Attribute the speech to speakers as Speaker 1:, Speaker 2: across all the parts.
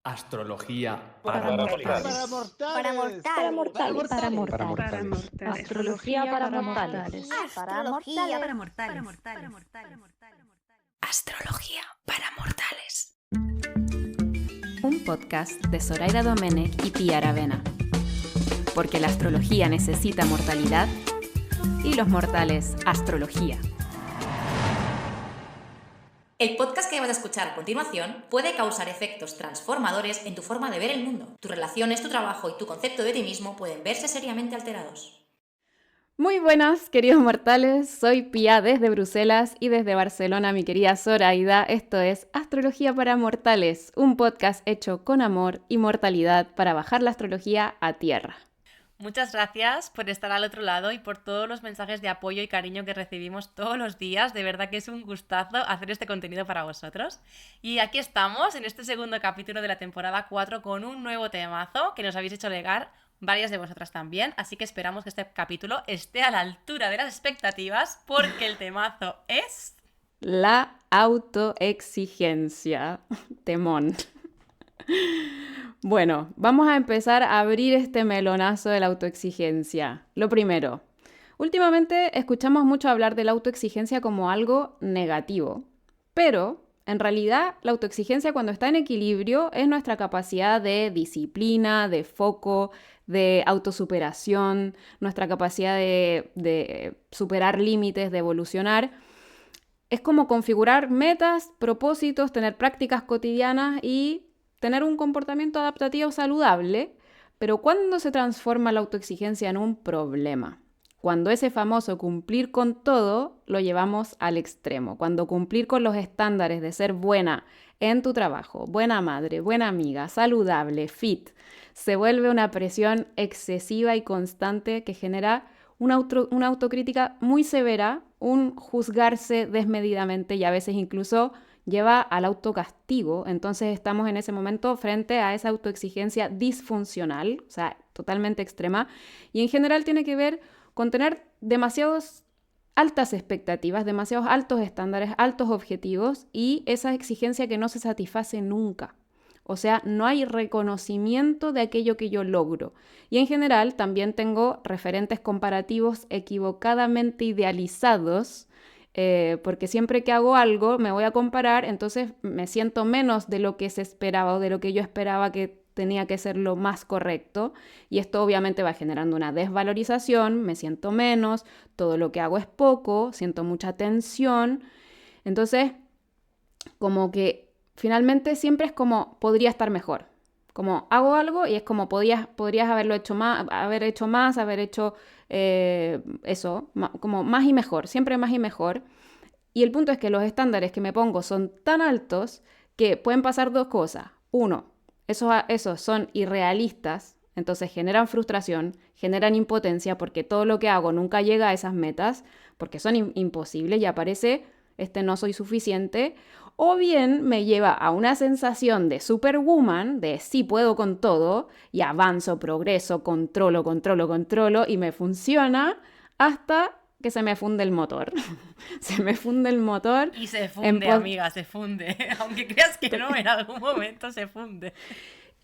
Speaker 1: Astrología
Speaker 2: Para mortales.
Speaker 3: Astrología para mortales.
Speaker 4: Astrología para mortales. Un podcast de Zoraida Domenech y Pia Aravena. Porque la astrología necesita mortalidad y los mortales astrología.
Speaker 5: El podcast que vas a escuchar a continuación puede causar efectos transformadores en tu forma de ver el mundo. Tus relaciones, tu trabajo y tu concepto de ti mismo pueden verse seriamente alterados.
Speaker 4: Muy buenas, queridos mortales. Soy Pia desde Bruselas y desde Barcelona, mi querida Zoraida. Esto es Astrología para Mortales, un podcast hecho con amor y mortalidad para bajar la astrología a tierra.
Speaker 6: Muchas gracias por estar al otro lado y por todos los mensajes de apoyo y cariño que recibimos todos los días. De verdad que es un gustazo hacer este contenido para vosotros. Y aquí estamos en este segundo capítulo de la temporada 4 con un nuevo temazo que nos habéis hecho llegar varias de vosotras también. Así que esperamos que este capítulo esté a la altura de las expectativas porque el temazo es...
Speaker 4: La autoexigencia. Temón. Bueno, vamos a empezar a abrir este melonazo de la autoexigencia. Lo primero, últimamente escuchamos mucho hablar de la autoexigencia como algo negativo, pero en realidad la autoexigencia cuando está en equilibrio es nuestra capacidad de disciplina, de foco, de autosuperación, nuestra capacidad de superar límites, de evolucionar. Es como configurar metas, propósitos, tener prácticas cotidianas y tener un comportamiento adaptativo saludable, pero ¿cuándo se transforma la autoexigencia en un problema? Cuando ese famoso cumplir con todo lo llevamos al extremo, cuando cumplir con los estándares de ser buena en tu trabajo, buena madre, buena amiga, saludable, fit, se vuelve una presión excesiva y constante que genera una autocrítica muy severa, un juzgarse desmedidamente y a veces incluso lleva al autocastigo. Entonces estamos en ese momento frente a esa autoexigencia disfuncional, o sea, totalmente extrema, y en general tiene que ver con tener demasiadas altas expectativas, demasiados altos estándares, altos objetivos y esa exigencia que no se satisface nunca. O sea, no hay reconocimiento de aquello que yo logro. Y en general también tengo referentes comparativos equivocadamente idealizados, porque siempre que hago algo me voy a comparar, entonces me siento menos de lo que se esperaba o de lo que yo esperaba que tenía que ser lo más correcto, y esto obviamente va generando una desvalorización, me siento menos, todo lo que hago es poco, siento mucha tensión, entonces como que finalmente siempre es como podría estar mejor, como hago algo y es como podrías haberlo hecho más, haber hecho eso, como más y mejor, siempre más y mejor. Y el punto es que los estándares que me pongo son tan altos que pueden pasar dos cosas. Uno, esos son irrealistas, entonces generan frustración, generan impotencia porque todo lo que hago nunca llega a esas metas, porque son imposibles y aparece no soy suficiente. O bien me lleva a una sensación de superwoman, de sí puedo con todo, y avanzo, progreso, controlo, y me funciona hasta que se me funde el motor. Se me funde el motor.
Speaker 6: Y se funde, amiga, se funde. Aunque creas que no, en algún momento se funde.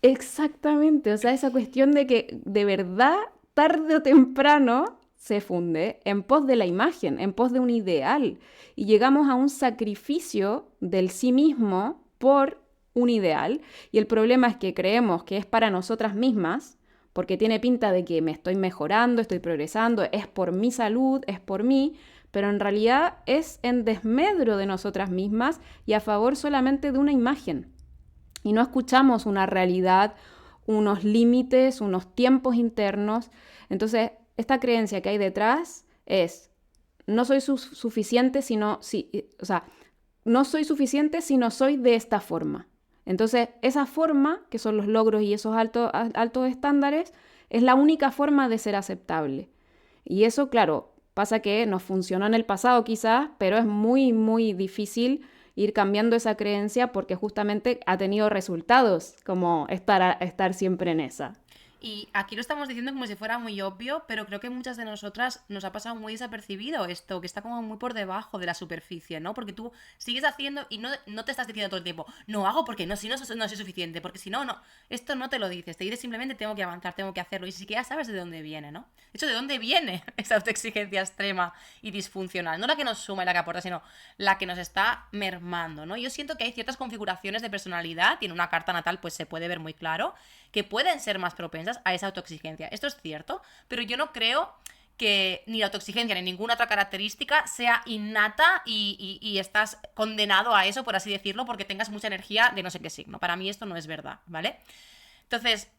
Speaker 4: Exactamente, o sea, esa cuestión de que de verdad, tarde o temprano, se funde en pos de la imagen, en pos de un ideal. Y llegamos a un sacrificio del sí mismo por un ideal. Y el problema es que creemos que es para nosotras mismas, porque tiene pinta de que me estoy mejorando, estoy progresando, es por mi salud, es por mí, pero en realidad es en desmedro de nosotras mismas y a favor solamente de una imagen. Y no escuchamos una realidad, unos límites, unos tiempos internos. Entonces, esta creencia que hay detrás es, no soy suficiente no soy suficiente si no soy de esta forma. Entonces, esa forma, que son los logros y esos altos estándares, es la única forma de ser aceptable. Y eso, claro, pasa que nos funcionó en el pasado quizás, pero es muy, muy difícil ir cambiando esa creencia porque justamente ha tenido resultados como estar siempre en esa.
Speaker 6: Y aquí lo estamos diciendo como si fuera muy obvio, pero creo que muchas de nosotras nos ha pasado muy desapercibido esto, que está como muy por debajo de la superficie, ¿no? Porque tú sigues haciendo y no te estás diciendo todo el tiempo, no hago porque no, si no, no soy suficiente, porque si no, no. Esto no te lo dices, te dices simplemente tengo que avanzar, tengo que hacerlo, y si siquiera sabes de dónde viene, ¿no? De hecho, ¿de dónde viene esa autoexigencia extrema y disfuncional? No la que nos suma y la que aporta, sino la que nos está mermando, ¿no? Yo siento que hay ciertas configuraciones de personalidad, y en una carta natal pues se puede ver muy claro, que pueden ser más propensas a esa autoexigencia. Esto es cierto, pero yo no creo que ni la autoexigencia ni ninguna otra característica sea innata y estás condenado a eso, por así decirlo, porque tengas mucha energía de no sé qué signo. Para mí esto no es verdad, ¿vale? Entonces,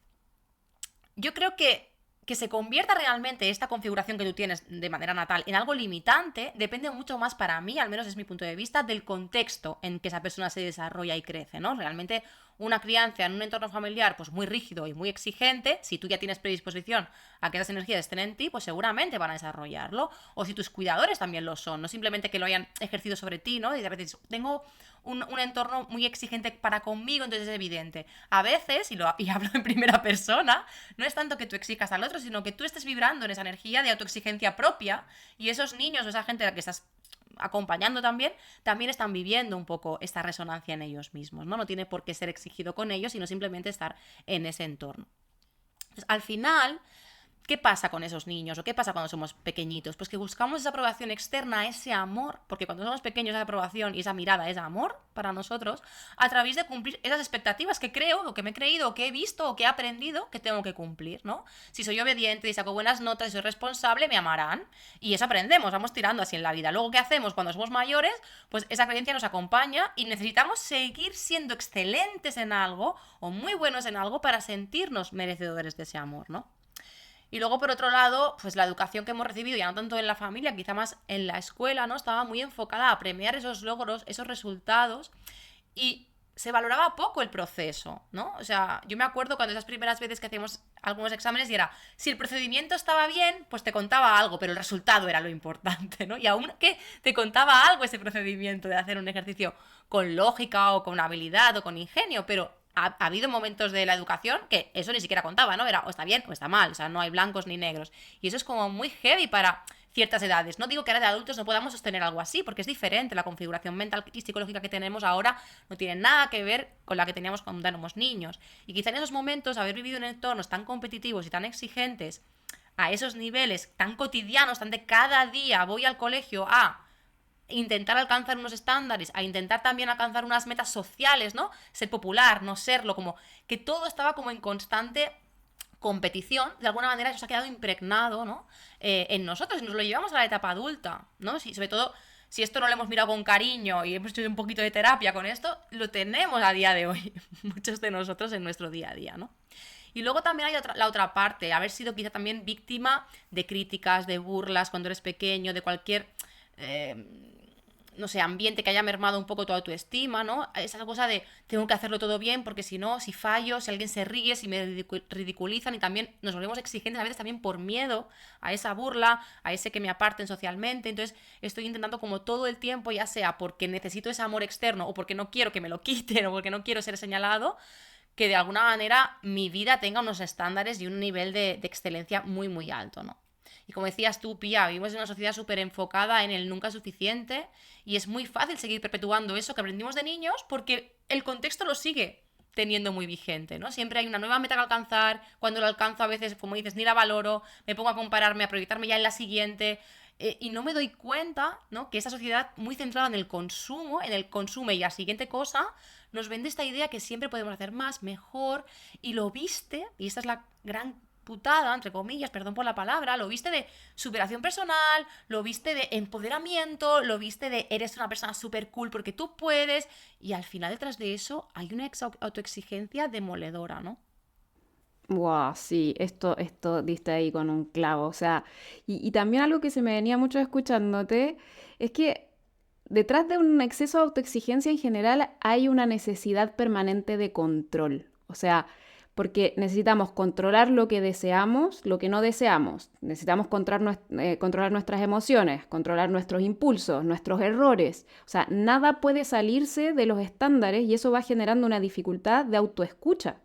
Speaker 6: yo creo que se convierta realmente esta configuración que tú tienes de manera natal en algo limitante depende mucho más, para mí, al menos es mi punto de vista, del contexto en que esa persona se desarrolla y crece, ¿no? Realmente una crianza en un entorno familiar pues muy rígido y muy exigente, si tú ya tienes predisposición a que esas energías estén en ti, pues seguramente van a desarrollarlo. O si tus cuidadores también lo son, no simplemente que lo hayan ejercido sobre ti, ¿no? Y a veces tengo un entorno muy exigente para conmigo, entonces es evidente. A veces, y hablo en primera persona, no es tanto que tú exijas al otro, sino que tú estés vibrando en esa energía de autoexigencia propia y esos niños o esa gente a la que estás acompañando también están viviendo un poco esta resonancia en ellos mismos, ¿no? No tiene por qué ser exigido con ellos, sino simplemente estar en ese entorno. Entonces, al final, ¿qué pasa con esos niños? ¿O qué pasa cuando somos pequeñitos? Pues que buscamos esa aprobación externa, ese amor, porque cuando somos pequeños esa aprobación y esa mirada es amor para nosotros, a través de cumplir esas expectativas que creo, o que me he creído, o que he visto, o que he aprendido que tengo que cumplir, ¿no? Si soy obediente y saco buenas notas y soy responsable, me amarán. Y eso aprendemos, vamos tirando así en la vida. Luego, ¿qué hacemos cuando somos mayores? Pues esa creencia nos acompaña y necesitamos seguir siendo excelentes en algo, o muy buenos en algo, para sentirnos merecedores de ese amor, ¿no? Y luego, por otro lado, pues la educación que hemos recibido, ya no tanto en la familia, quizá más en la escuela, ¿no? Estaba muy enfocada a premiar esos logros, esos resultados, y se valoraba poco el proceso, ¿no? O sea, yo me acuerdo cuando esas primeras veces que hacíamos algunos exámenes y era, si el procedimiento estaba bien, pues te contaba algo, pero el resultado era lo importante, ¿no? Y aún que te contaba algo ese procedimiento de hacer un ejercicio con lógica o con habilidad o con ingenio, pero ha habido momentos de la educación que eso ni siquiera contaba, ¿no? Era o está bien o está mal, o sea, no hay blancos ni negros. Y eso es como muy heavy para ciertas edades. No digo que ahora de adultos no podamos sostener algo así, porque es diferente. La configuración mental y psicológica que tenemos ahora no tiene nada que ver con la que teníamos cuando éramos niños. Y quizá en esos momentos haber vivido en entornos tan competitivos y tan exigentes, a esos niveles tan cotidianos, tan de cada día voy al colegio a intentar alcanzar unos estándares, a intentar también alcanzar unas metas sociales, ¿no? Ser popular, no serlo, como que todo estaba como en constante competición, de alguna manera eso se ha quedado impregnado, ¿no? En nosotros, y nos lo llevamos a la etapa adulta, ¿no? Sobre todo, si esto no lo hemos mirado con cariño y hemos hecho un poquito de terapia con esto, lo tenemos a día de hoy, muchos de nosotros en nuestro día a día, ¿no? Y luego también hay la otra parte, haber sido quizá también víctima de críticas, de burlas cuando eres pequeño, de cualquier no sé, ambiente que haya mermado un poco tu autoestima, ¿no? Esa cosa de tengo que hacerlo todo bien porque si no, si fallo, si alguien se ríe, si me ridiculizan, y también nos volvemos exigentes a veces también por miedo a esa burla, a ese que me aparten socialmente. Entonces estoy intentando como todo el tiempo, ya sea porque necesito ese amor externo o porque no quiero que me lo quiten o porque no quiero ser señalado, que de alguna manera mi vida tenga unos estándares y un nivel de excelencia muy, muy alto, ¿no? Y como decías tú, Pía, vivimos en una sociedad súper enfocada en el nunca suficiente y es muy fácil seguir perpetuando eso que aprendimos de niños porque el contexto lo sigue teniendo muy vigente, ¿no? Siempre hay una nueva meta que alcanzar, cuando lo alcanzo a veces, como dices, ni la valoro, me pongo a compararme, a proyectarme ya en la siguiente, y no me doy cuenta, ¿no? Que esta sociedad muy centrada en el consumo y la siguiente cosa, nos vende esta idea que siempre podemos hacer más, mejor, y lo viste, y esta es la gran putada, entre comillas, perdón por la palabra, lo viste de superación personal, lo viste de empoderamiento, lo viste de eres una persona súper cool porque tú puedes, y al final detrás de eso hay una autoexigencia demoledora, ¿no?
Speaker 4: Wow, sí, esto diste ahí con un clavo. O sea, y también algo que se me venía mucho escuchándote es que detrás de un exceso de autoexigencia en general hay una necesidad permanente de control. O sea, porque necesitamos controlar lo que deseamos, lo que no deseamos. Necesitamos controlar nuestras emociones, controlar nuestros impulsos, nuestros errores. O sea, nada puede salirse de los estándares y eso va generando una dificultad de autoescucha.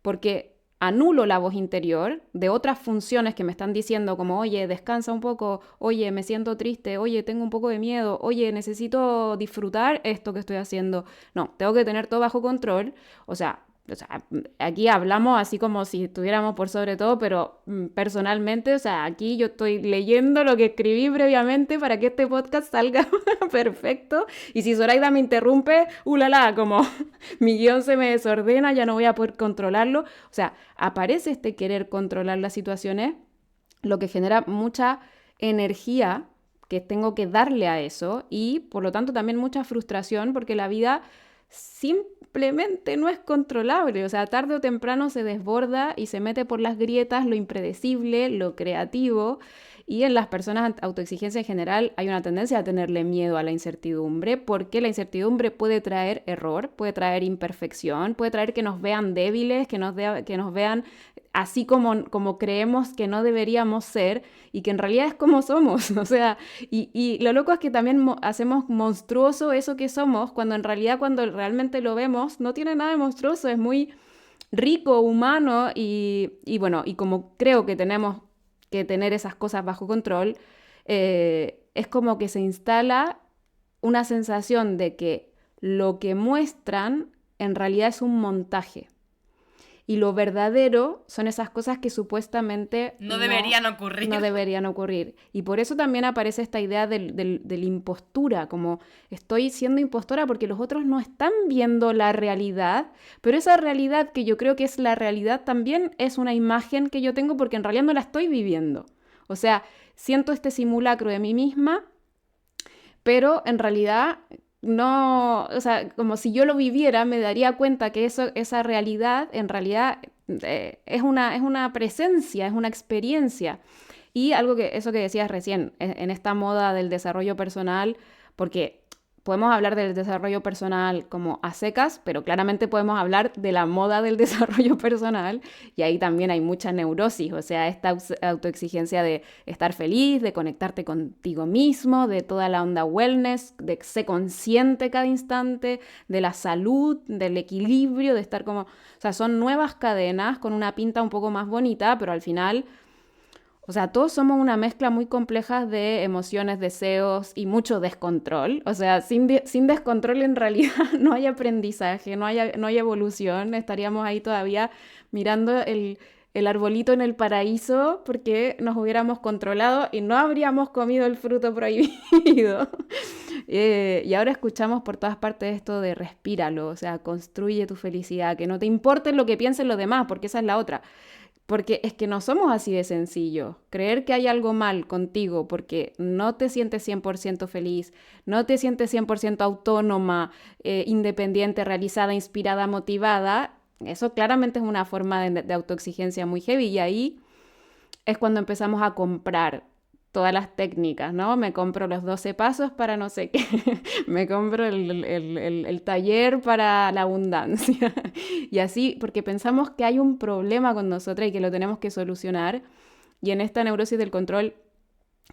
Speaker 4: Porque anulo la voz interior de otras funciones que me están diciendo como, oye, descansa un poco, oye, me siento triste, oye, tengo un poco de miedo, oye, necesito disfrutar esto que estoy haciendo. No, tengo que tener todo bajo control. O sea, aquí hablamos así como si estuviéramos por sobre todo, pero personalmente, o sea, aquí yo estoy leyendo lo que escribí previamente para que este podcast salga perfecto. Y si Zoraida me interrumpe, ulala, como mi guión se me desordena, ya no voy a poder controlarlo. O sea, aparece este querer controlar las situaciones, lo que genera mucha energía que tengo que darle a eso y por lo tanto también mucha frustración porque la vida simplemente no es controlable, o sea, tarde o temprano se desborda y se mete por las grietas lo impredecible, lo creativo, y en las personas autoexigencia en general hay una tendencia a tenerle miedo a la incertidumbre, porque la incertidumbre puede traer error, puede traer imperfección, puede traer que nos vean débiles, que nos vean así como creemos que no deberíamos ser y que en realidad es como somos, o sea, y lo loco es que también hacemos monstruoso eso que somos, cuando en realidad cuando realmente lo vemos no tiene nada de monstruoso, es muy rico, humano y bueno, y como creo que tenemos que tener esas cosas bajo control, es como que se instala una sensación de que lo que muestran en realidad es un montaje. Y lo verdadero son esas cosas que supuestamente
Speaker 6: No deberían ocurrir.
Speaker 4: no deberían ocurrir. Y por eso también aparece esta idea de la impostura, como estoy siendo impostora porque los otros no están viendo la realidad, pero esa realidad que yo creo que es la realidad también es una imagen que yo tengo porque en realidad no la estoy viviendo. O sea, siento este simulacro de mí misma, pero en realidad no, o sea, como si yo lo viviera, me daría cuenta que esa realidad en realidad es una presencia, es una experiencia. Y eso que decías recién, en esta moda del desarrollo personal, porque podemos hablar del desarrollo personal como a secas, pero claramente podemos hablar de la moda del desarrollo personal y ahí también hay mucha neurosis, o sea, esta autoexigencia de estar feliz, de conectarte contigo mismo, de toda la onda wellness, de ser consciente cada instante, de la salud, del equilibrio, de estar como, o sea, son nuevas cadenas con una pinta un poco más bonita, pero al final... O sea, todos somos una mezcla muy compleja de emociones, deseos y mucho descontrol. O sea, sin descontrol en realidad no hay aprendizaje, no hay evolución. Estaríamos ahí todavía mirando el arbolito en el paraíso porque nos hubiéramos controlado y no habríamos comido el fruto prohibido. Y ahora escuchamos por todas partes esto de respíralo, o sea, construye tu felicidad, que no te importe lo que piensen los demás, porque esa es la otra. Porque es que no somos así de sencillo. Creer que hay algo mal contigo porque no te sientes 100% feliz, no te sientes 100% autónoma, independiente, realizada, inspirada, motivada, eso claramente es una forma de autoexigencia muy heavy y ahí es cuando empezamos a comprar todas las técnicas, ¿no? Me compro los 12 pasos para no sé qué, me compro el taller para la abundancia. Y así, porque pensamos que hay un problema con nosotras y que lo tenemos que solucionar. Y en esta neurosis del control,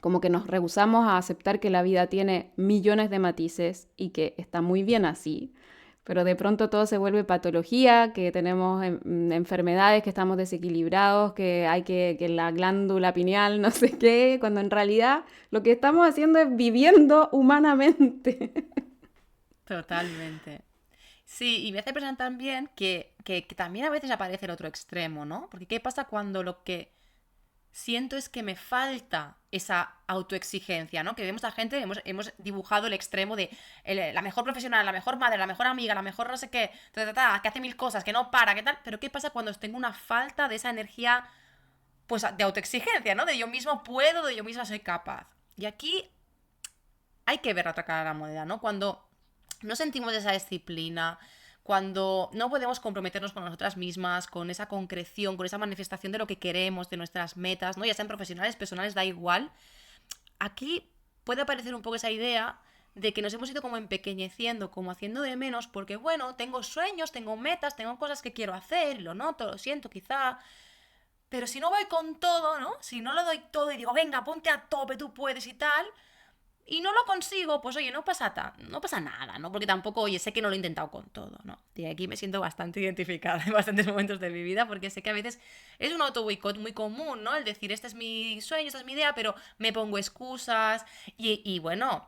Speaker 4: como que nos rehusamos a aceptar que la vida tiene millones de matices y que está muy bien así. Pero de pronto todo se vuelve patología, que tenemos enfermedades, que estamos desequilibrados, que la glándula pineal, no sé qué, cuando en realidad lo que estamos haciendo es viviendo humanamente.
Speaker 6: Totalmente. Sí, y me hace pensar también que también a veces aparece el otro extremo, ¿no? Porque ¿qué pasa cuando lo que siento es que me falta esa autoexigencia, ¿no? Que vemos a gente, hemos dibujado el extremo de la mejor profesional, la mejor madre, la mejor amiga, la mejor no sé qué, que hace mil cosas, que no para, qué tal. Pero ¿qué pasa cuando tengo una falta de esa energía, pues, de autoexigencia, ¿no? De yo mismo puedo, de yo misma soy capaz. Y aquí hay que ver la otra cara de la moneda, ¿no? Cuando no sentimos esa disciplina, cuando no podemos comprometernos con nosotras mismas, con esa concreción, con esa manifestación de lo que queremos, de nuestras metas, ¿no? Ya sean profesionales, personales, da igual. Aquí puede aparecer un poco esa idea de que nos hemos ido como empequeñeciendo, como haciendo de menos, porque bueno, tengo sueños, tengo metas, tengo cosas que quiero hacer, lo noto, lo siento quizá, pero si no voy con todo, ¿no? Si no lo doy todo y digo, venga, ponte a tope, tú puedes y tal, y no lo consigo, pues oye, no pasa nada, ¿no? Porque tampoco, oye, sé que no lo he intentado con todo, ¿no? Y aquí me siento bastante identificada en bastantes momentos de mi vida, porque sé que a veces es un auto boicot muy común, ¿no? El decir, este es mi sueño, esta es mi idea, pero me pongo excusas y bueno,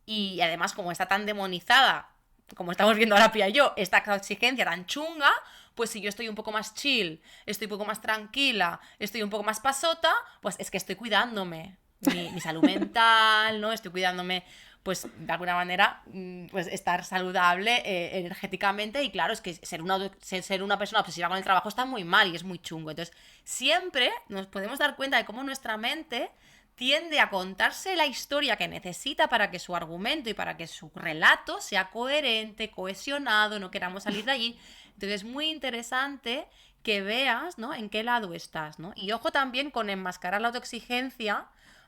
Speaker 6: y además como está tan demonizada, como estamos viendo ahora Pia y yo, esta exigencia tan chunga, pues si yo estoy un poco más chill, estoy un poco más tranquila, estoy un poco más pasota, pues es que estoy cuidándome mi salud mental, ¿no? Estoy cuidándome, pues de alguna manera, pues estar saludable energéticamente. Y claro, es que ser una persona obsesiva con el trabajo está muy mal y es muy chungo. Entonces, siempre nos podemos dar cuenta de cómo nuestra mente tiende a contarse la historia que necesita para que su argumento y para que su relato sea coherente, cohesionado, no queramos salir de allí. Entonces es muy interesante que veas, ¿no?, en qué lado estás, ¿no? Y ojo también con enmascarar la autoexigencia,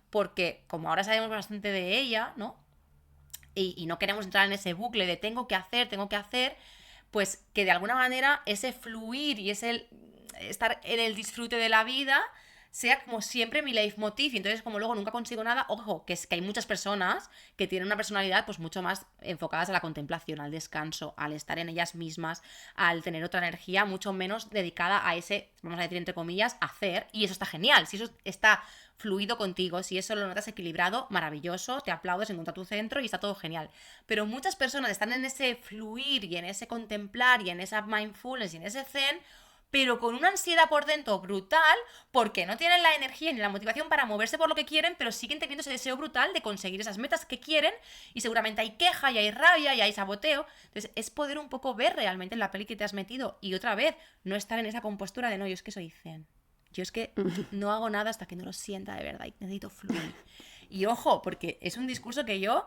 Speaker 6: porque como ahora sabemos bastante de ella, ¿no?, y no queremos entrar en ese bucle de tengo que hacer, pues que de alguna manera ese fluir y ese estar en el disfrute de la vida sea como siempre mi leitmotiv. Y entonces, como luego nunca consigo nada, ojo, que es que hay muchas personas que tienen una personalidad pues mucho más enfocadas a la contemplación, al descanso, al estar en ellas mismas, al tener otra energía mucho menos dedicada a ese, vamos a decir entre comillas, hacer. Y eso está genial. Si eso está fluido contigo, si eso lo notas equilibrado, maravilloso, te aplaudes, encuentra tu centro y está todo genial. Pero muchas personas están en ese fluir y en ese contemplar y en esa mindfulness y en ese zen, pero con una ansiedad por dentro brutal, porque no tienen la energía ni la motivación para moverse por lo que quieren, pero siguen teniendo ese deseo brutal de conseguir esas metas que quieren, y seguramente hay queja, y hay rabia, y hay saboteo. Entonces es poder un poco ver realmente en la peli que te has metido, y otra vez, no estar en esa compostura de no, yo es que soy zen, yo es que no hago nada hasta que no lo sienta de verdad, y necesito fluir. Y ojo, porque es un discurso que yo...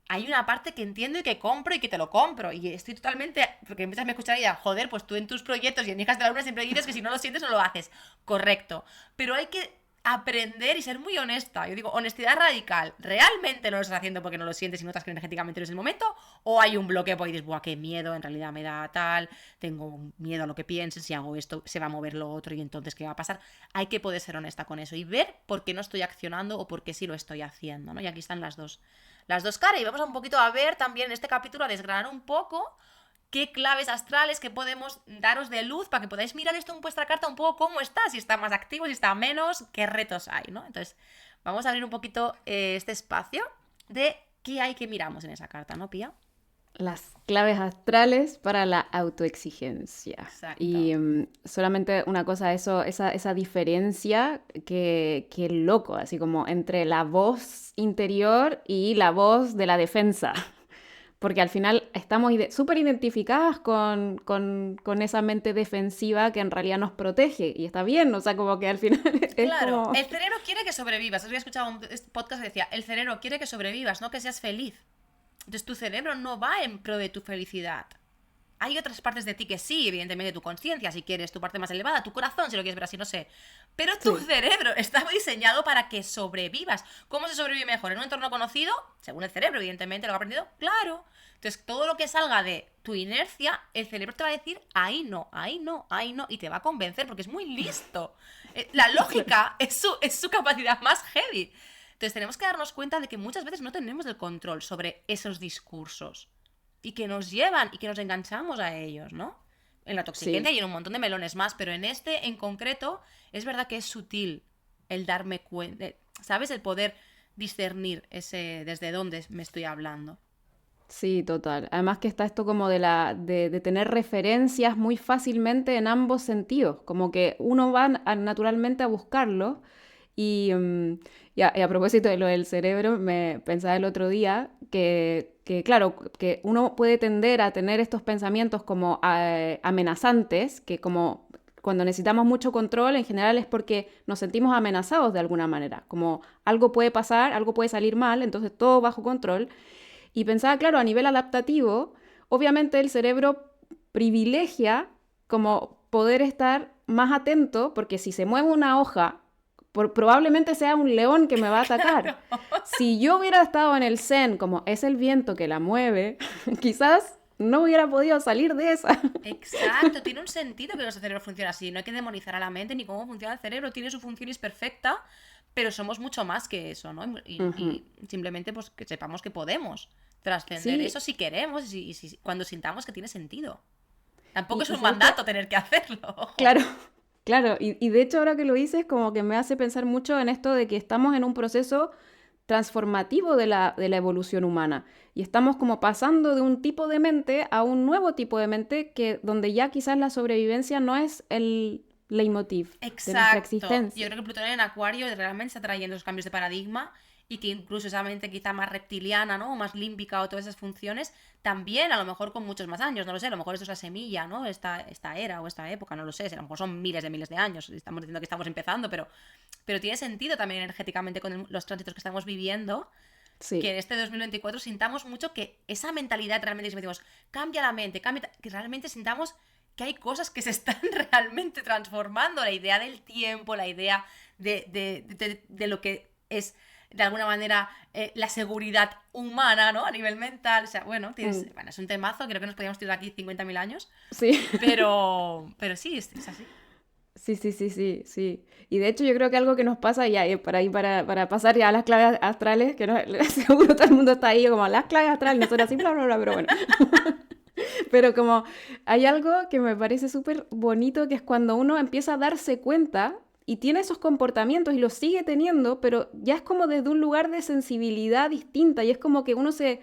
Speaker 6: Hay una parte que entiendo y que compro y que te lo compro. Y estoy totalmente... Porque empiezas a escuchar y a joder, pues tú en tus proyectos y en Hijas de la Luna siempre dices que si no lo sientes no lo haces. Correcto. Pero hay que aprender y ser muy honesta. Yo digo, honestidad radical. ¿Realmente no lo estás haciendo porque no lo sientes y notas que energéticamente no es el momento? ¿O hay un bloqueo porque dices, buah, qué miedo, en realidad me da tal, tengo miedo a lo que pienses, si hago esto se va a mover lo otro y entonces ¿qué va a pasar? Hay que poder ser honesta con eso y ver por qué no estoy accionando o por qué sí lo estoy haciendo, ¿no? Y aquí están las dos caras, y vamos a un poquito a ver también en este capítulo, a desgranar un poco qué claves astrales que podemos daros de luz para que podáis mirar esto en vuestra carta un poco cómo está, si está más activo, si está menos, qué retos hay, ¿no? Entonces vamos a abrir un poquito este espacio de qué hay que miramos en esa carta, ¿no, Pía?
Speaker 4: Las claves astrales para la autoexigencia.
Speaker 6: Exacto.
Speaker 4: Y solamente una cosa, esa diferencia que loco, así como entre la voz interior y la voz de la defensa. Porque al final estamos súper identificadas con esa mente defensiva que en realidad nos protege. Y está bien, o sea, como que al final es
Speaker 6: Claro,
Speaker 4: como...
Speaker 6: el cerebro quiere que sobrevivas. Había escuchado un podcast que decía, el cerebro quiere que sobrevivas, no que seas feliz. Entonces tu cerebro no va en pro de tu felicidad. Hay otras partes de ti que sí, evidentemente tu conciencia, si quieres, tu parte más elevada, tu corazón, si lo quieres ver así, no sé. Pero tu cerebro está diseñado para que sobrevivas. ¿Cómo se sobrevive mejor? ¿En un entorno conocido? Según el cerebro, evidentemente, lo que ha aprendido. Claro. Entonces, todo lo que salga de tu inercia, el cerebro te va a decir, ahí no, ahí no, ahí no, y te va a convencer porque es muy listo. La lógica es su capacidad más heavy. Entonces, tenemos que darnos cuenta de que muchas veces no tenemos el control sobre esos discursos. Y que nos llevan y que nos enganchamos a ellos, ¿no? En la toxiquencia y en un montón de melones más, pero en este en concreto es verdad que es sutil el darme cuenta, ¿sabes? El poder discernir ese desde dónde me estoy hablando.
Speaker 4: Sí, total. Además que está esto como de tener referencias muy fácilmente en ambos sentidos, como que uno va naturalmente a buscarlo. Y a propósito de lo del cerebro, me pensaba el otro día que claro, que uno puede tender a tener estos pensamientos como amenazantes, que como cuando necesitamos mucho control, en general es porque nos sentimos amenazados de alguna manera, como algo puede pasar, algo puede salir mal, entonces todo bajo control. Y pensaba, claro, a nivel adaptativo, obviamente el cerebro privilegia como poder estar más atento, porque si se mueve una hoja, probablemente sea un león que me va a atacar. Si yo hubiera estado en el zen, como es el viento que la mueve, quizás no hubiera podido salir de esa.
Speaker 6: Exacto, tiene un sentido que nuestro cerebro funcione así. No hay que demonizar a la mente ni cómo funciona el cerebro. Tiene su función y es perfecta, pero somos mucho más que eso, ¿no? Y simplemente pues que sepamos que podemos trascender
Speaker 4: Sí.
Speaker 6: eso si queremos y cuando sintamos que tiene sentido. Tampoco es un
Speaker 4: ¿sabes qué?
Speaker 6: mandato tener que hacerlo, ojo.
Speaker 4: Claro, claro. Y de hecho ahora que lo dices, como que me hace pensar mucho en esto de que estamos en un proceso transformativo de la evolución humana. Y estamos como pasando de un tipo de mente a un nuevo tipo de mente que donde ya quizás la sobrevivencia no es el leitmotiv de nuestra
Speaker 6: Exacto. Yo
Speaker 4: existencia.
Speaker 6: creo que Plutón en Acuario realmente está trayendo esos cambios de paradigma y que incluso esa mente quizá más reptiliana, ¿no? O más límbica o todas esas funciones, también a lo mejor con muchos más años, no lo sé, a lo mejor esto es la semilla, ¿no? Esta era o esta época, no lo sé, a lo mejor son miles de años, estamos diciendo que estamos empezando, pero tiene sentido también energéticamente con los tránsitos que estamos viviendo, que en
Speaker 4: Sí.
Speaker 6: este 2024 sintamos mucho que esa mentalidad realmente, si decimos, cambia la mente, cambia, que realmente sintamos que hay cosas que se están realmente transformando, la idea del tiempo, la idea de lo que es de alguna manera la seguridad humana, ¿no? A nivel mental, o sea, bueno,
Speaker 4: Mm,
Speaker 6: bueno, es un temazo, creo que nos podríamos tirar aquí 50.000 años,
Speaker 4: sí.
Speaker 6: pero sí, es así.
Speaker 4: Sí, sí, sí, sí, sí. Y de hecho yo creo que algo que nos pasa ya, para pasar ya a las claves astrales, que no, seguro todo el mundo está ahí como las claves astrales, no son así, bla, bla, bla, pero bueno. Pero como hay algo que me parece súper bonito, que es cuando uno empieza a darse cuenta y tiene esos comportamientos y los sigue teniendo, pero ya es como desde un lugar de sensibilidad distinta y es como que uno se,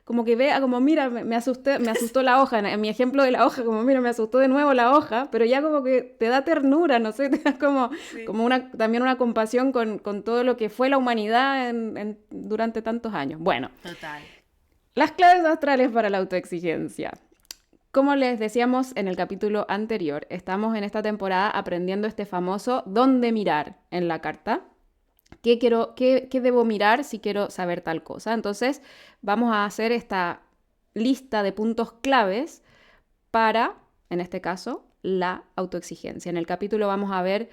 Speaker 4: como que vea, como mira, me asustó la hoja, en mi ejemplo de la hoja, como mira, me asustó de nuevo la hoja, pero ya como que te da ternura, no sé, te da como,
Speaker 6: Sí.
Speaker 4: como una, también una compasión con todo lo que fue la humanidad durante tantos años. Bueno,
Speaker 6: Total.
Speaker 4: las claves astrales para la autoexigencia. Como les decíamos en el capítulo anterior, estamos en esta temporada aprendiendo este famoso dónde mirar en la carta. ¿Qué debo mirar si quiero saber tal cosa? Entonces, vamos a hacer esta lista de puntos claves para, en este caso, la autoexigencia. En este capítulo vamos a ver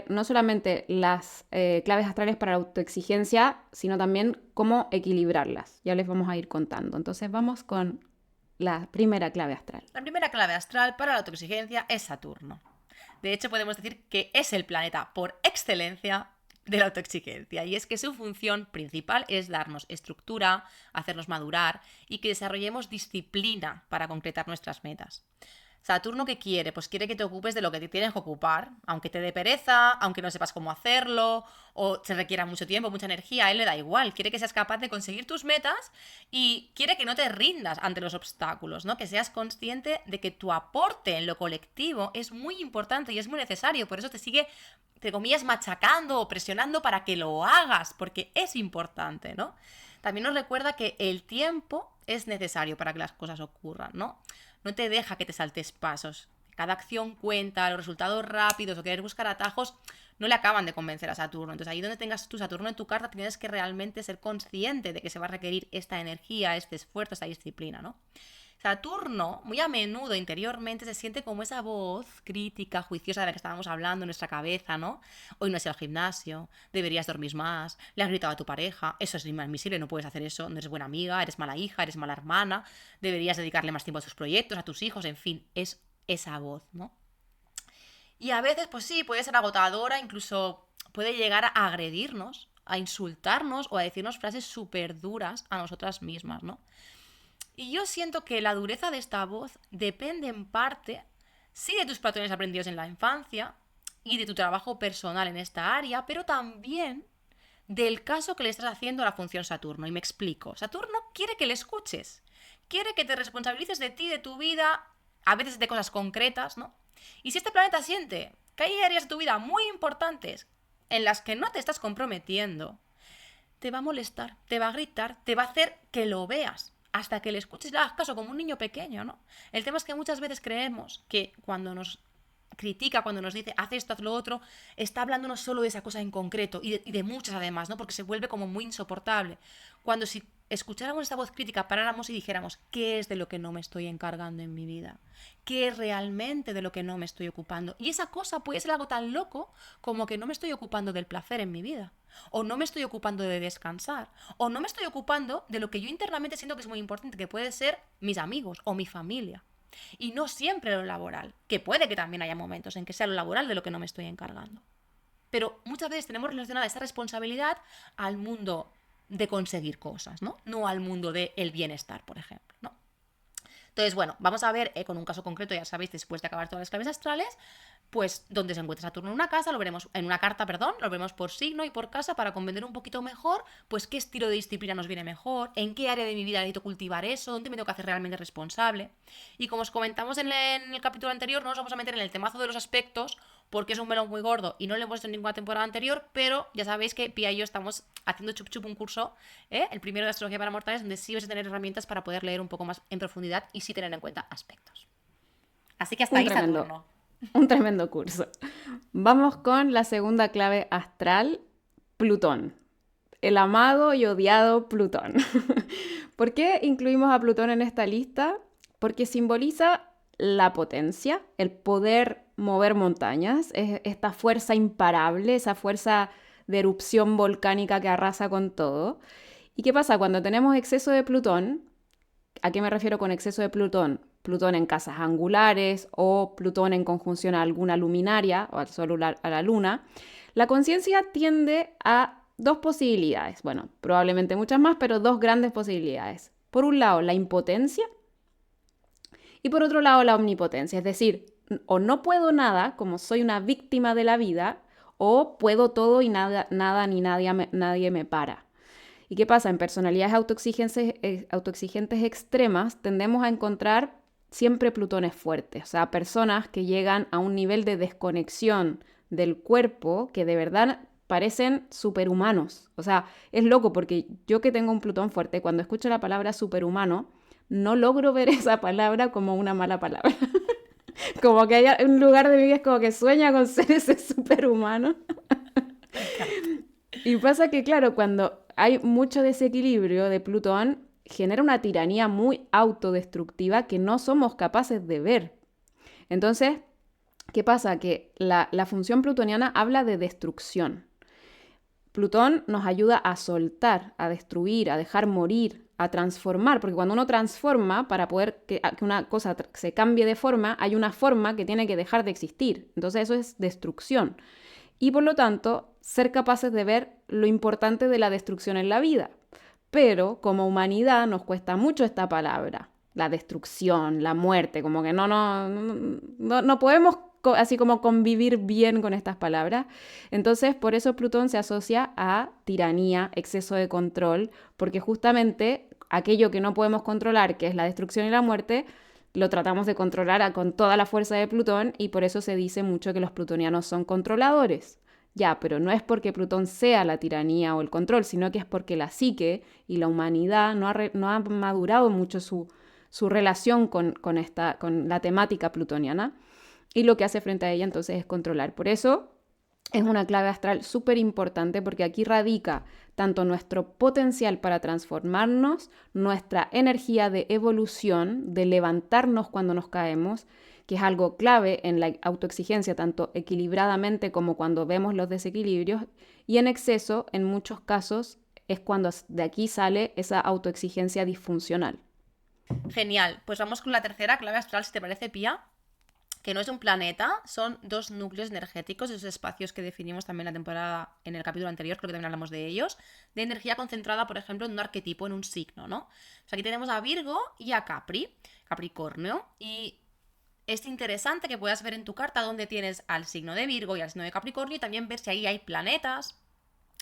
Speaker 4: no solamente las claves astrales para la autoexigencia, sino también cómo equilibrarlas. Ya les vamos a ir contando. Entonces, vamos con la primera clave astral.
Speaker 6: La primera clave astral para la autoexigencia es Saturno. De hecho, podemos decir que es el planeta por excelencia de la autoexigencia. Y es que su función principal es darnos estructura, hacernos madurar y que desarrollemos disciplina para concretar nuestras metas. Saturno, ¿qué quiere? Pues quiere que te ocupes de lo que te tienes que ocupar, aunque te dé pereza, aunque no sepas cómo hacerlo, o se requiera mucho tiempo, mucha energía, a él le da igual. Quiere que seas capaz de conseguir tus metas y quiere que no te rindas ante los obstáculos, ¿no? Que seas consciente de que tu aporte en lo colectivo es muy importante y es muy necesario. Por eso te sigue, te comillas, machacando o presionando para que lo hagas, porque es importante, ¿no? También nos recuerda que el tiempo es necesario para que las cosas ocurran, ¿no? No te deja que te saltes pasos. Cada acción cuenta, los resultados rápidos o querer buscar atajos no le acaban de convencer a Saturno. Entonces ahí donde tengas tu Saturno en tu carta tienes que realmente ser consciente de que se va a requerir esta energía, este esfuerzo, esta disciplina, ¿no? Saturno, muy a menudo interiormente, se siente como esa voz crítica, juiciosa de la que estábamos hablando en nuestra cabeza, ¿no? Hoy no has ido al gimnasio, deberías dormir más, le has gritado a tu pareja, eso es inadmisible, no puedes hacer eso, no eres buena amiga, eres mala hija, eres mala hermana, deberías dedicarle más tiempo a tus proyectos, a tus hijos, en fin, es esa voz, ¿no? Y a veces, pues sí, puede ser agotadora, incluso puede llegar a agredirnos, a insultarnos o a decirnos frases súper duras a nosotras mismas, ¿no? Y yo siento que la dureza de esta voz depende en parte, sí, de tus patrones aprendidos en la infancia y de tu trabajo personal en esta área, pero también del caso que le estás haciendo a la función Saturno. Y me explico. Saturno quiere que le escuches, quiere que te responsabilices de ti, de tu vida, a veces de cosas concretas, ¿no? Y si este planeta siente que hay áreas de tu vida muy importantes en las que no te estás comprometiendo, te va a molestar, te va a gritar, te va a hacer que lo veas, hasta que le escuches y le hagas caso como un niño pequeño, ¿no? El tema es que muchas veces creemos que cuando nos critica, cuando nos dice haz esto, haz lo otro, está hablándonos solo de esa cosa en concreto y de muchas además, ¿no? Porque se vuelve como muy insoportable. Cuando si escucháramos esta voz crítica, paráramos y dijéramos ¿qué es de lo que no me estoy encargando en mi vida? ¿Qué es realmente de lo que no me estoy ocupando? Y esa cosa puede ser algo tan loco como que no me estoy ocupando del placer en mi vida, o no me estoy ocupando de descansar, o no me estoy ocupando de lo que yo internamente siento que es muy importante, que puede ser mis amigos o mi familia. Y no siempre lo laboral, que puede que también haya momentos en que sea lo laboral de lo que no me estoy encargando. pero muchas veces tenemos relacionada esa responsabilidad al mundo de conseguir cosas, ¿no? No al mundo del bienestar, por ejemplo, ¿no? Entonces, bueno, vamos a ver con un caso concreto, ya sabéis, después de acabar todas las claves astrales, pues dónde se encuentra Saturno en una casa, lo veremos en una carta, perdón, lo veremos por signo y por casa para comprender un poquito mejor, pues qué estilo de disciplina nos viene mejor, en qué área de mi vida necesito cultivar eso, dónde me tengo que hacer realmente responsable. Y como os comentamos en el capítulo anterior, no nos vamos a meter en el temazo de los aspectos, porque es un melón muy gordo y no lo hemos hecho en ninguna temporada anterior, pero ya sabéis que Pia y yo estamos haciendo chup chup un curso, el primero de astrología para mortales, donde sí vais a tener herramientas para poder leer un poco más en profundidad y sí tener en cuenta aspectos. Así que hasta ahí Saturno.
Speaker 4: Un tremendo curso. Vamos con la segunda clave astral, Plutón. El amado y odiado Plutón. ¿Por qué incluimos a Plutón en esta lista? Porque simboliza la potencia, el poder mover montañas, es esta fuerza imparable, esa fuerza de erupción volcánica que arrasa con todo. ¿Y qué pasa? Cuando tenemos exceso de Plutón, ¿a qué me refiero con exceso de Plutón? Plutón en casas angulares o Plutón en conjunción a alguna luminaria o al Sol o a la Luna, la conciencia tiende a dos posibilidades, bueno, probablemente muchas más, pero dos grandes posibilidades. Por un lado, la impotencia y por otro lado, la omnipotencia, es decir, o no puedo nada, como soy una víctima de la vida, o puedo todo y nada ni nadie me para. ¿Y qué pasa? En personalidades autoexigentes extremas tendemos a encontrar siempre plutones fuertes, o sea, personas que llegan a un nivel de desconexión del cuerpo que de verdad parecen superhumanos. O sea, es loco porque yo que tengo un Plutón fuerte, cuando escucho la palabra superhumano, no logro ver esa palabra como una mala palabra. Como que hay un lugar de mí que es como que sueña con ser ese superhumano. Y pasa que, claro, cuando hay mucho desequilibrio de Plutón, genera una tiranía muy autodestructiva que no somos capaces de ver. Entonces, ¿qué pasa? Que la función plutoniana habla de destrucción. Plutón nos ayuda a soltar, a destruir, a dejar morir, a transformar, porque cuando uno transforma, para poder que una cosa se cambie de forma, hay una forma que tiene que dejar de existir. Entonces eso es destrucción. Y por lo tanto, ser capaces de ver lo importante de la destrucción en la vida. Pero como humanidad nos cuesta mucho esta palabra, la destrucción, la muerte, como que no podemos así como convivir bien con estas palabras. Entonces, por eso Plutón se asocia a tiranía, exceso de control, porque justamente aquello que no podemos controlar, que es la destrucción y la muerte, lo tratamos de controlar con toda la fuerza de Plutón y por eso se dice mucho que los plutonianos son controladores. Ya, pero no es porque Plutón sea la tiranía o el control, sino que es porque la psique y la humanidad no ha madurado mucho su relación con la temática plutoniana y lo que hace frente a ella entonces es controlar. Por eso es una clave astral súper importante porque aquí radica tanto nuestro potencial para transformarnos, nuestra energía de evolución, de levantarnos cuando nos caemos, que es algo clave en la autoexigencia, tanto equilibradamente como cuando vemos los desequilibrios, y en exceso, en muchos casos, es cuando de aquí sale esa autoexigencia disfuncional.
Speaker 6: Genial, pues vamos con la tercera clave astral, si te parece, Pía, que no es un planeta, son dos núcleos energéticos, esos espacios que definimos también la temporada en el capítulo anterior, creo que también hablamos de ellos, de energía concentrada, por ejemplo, en un arquetipo, en un signo, ¿no? O sea, aquí tenemos a Virgo y a Capricornio, y es interesante que puedas ver en tu carta dónde tienes al signo de Virgo y al signo de Capricornio y también ver si ahí hay planetas,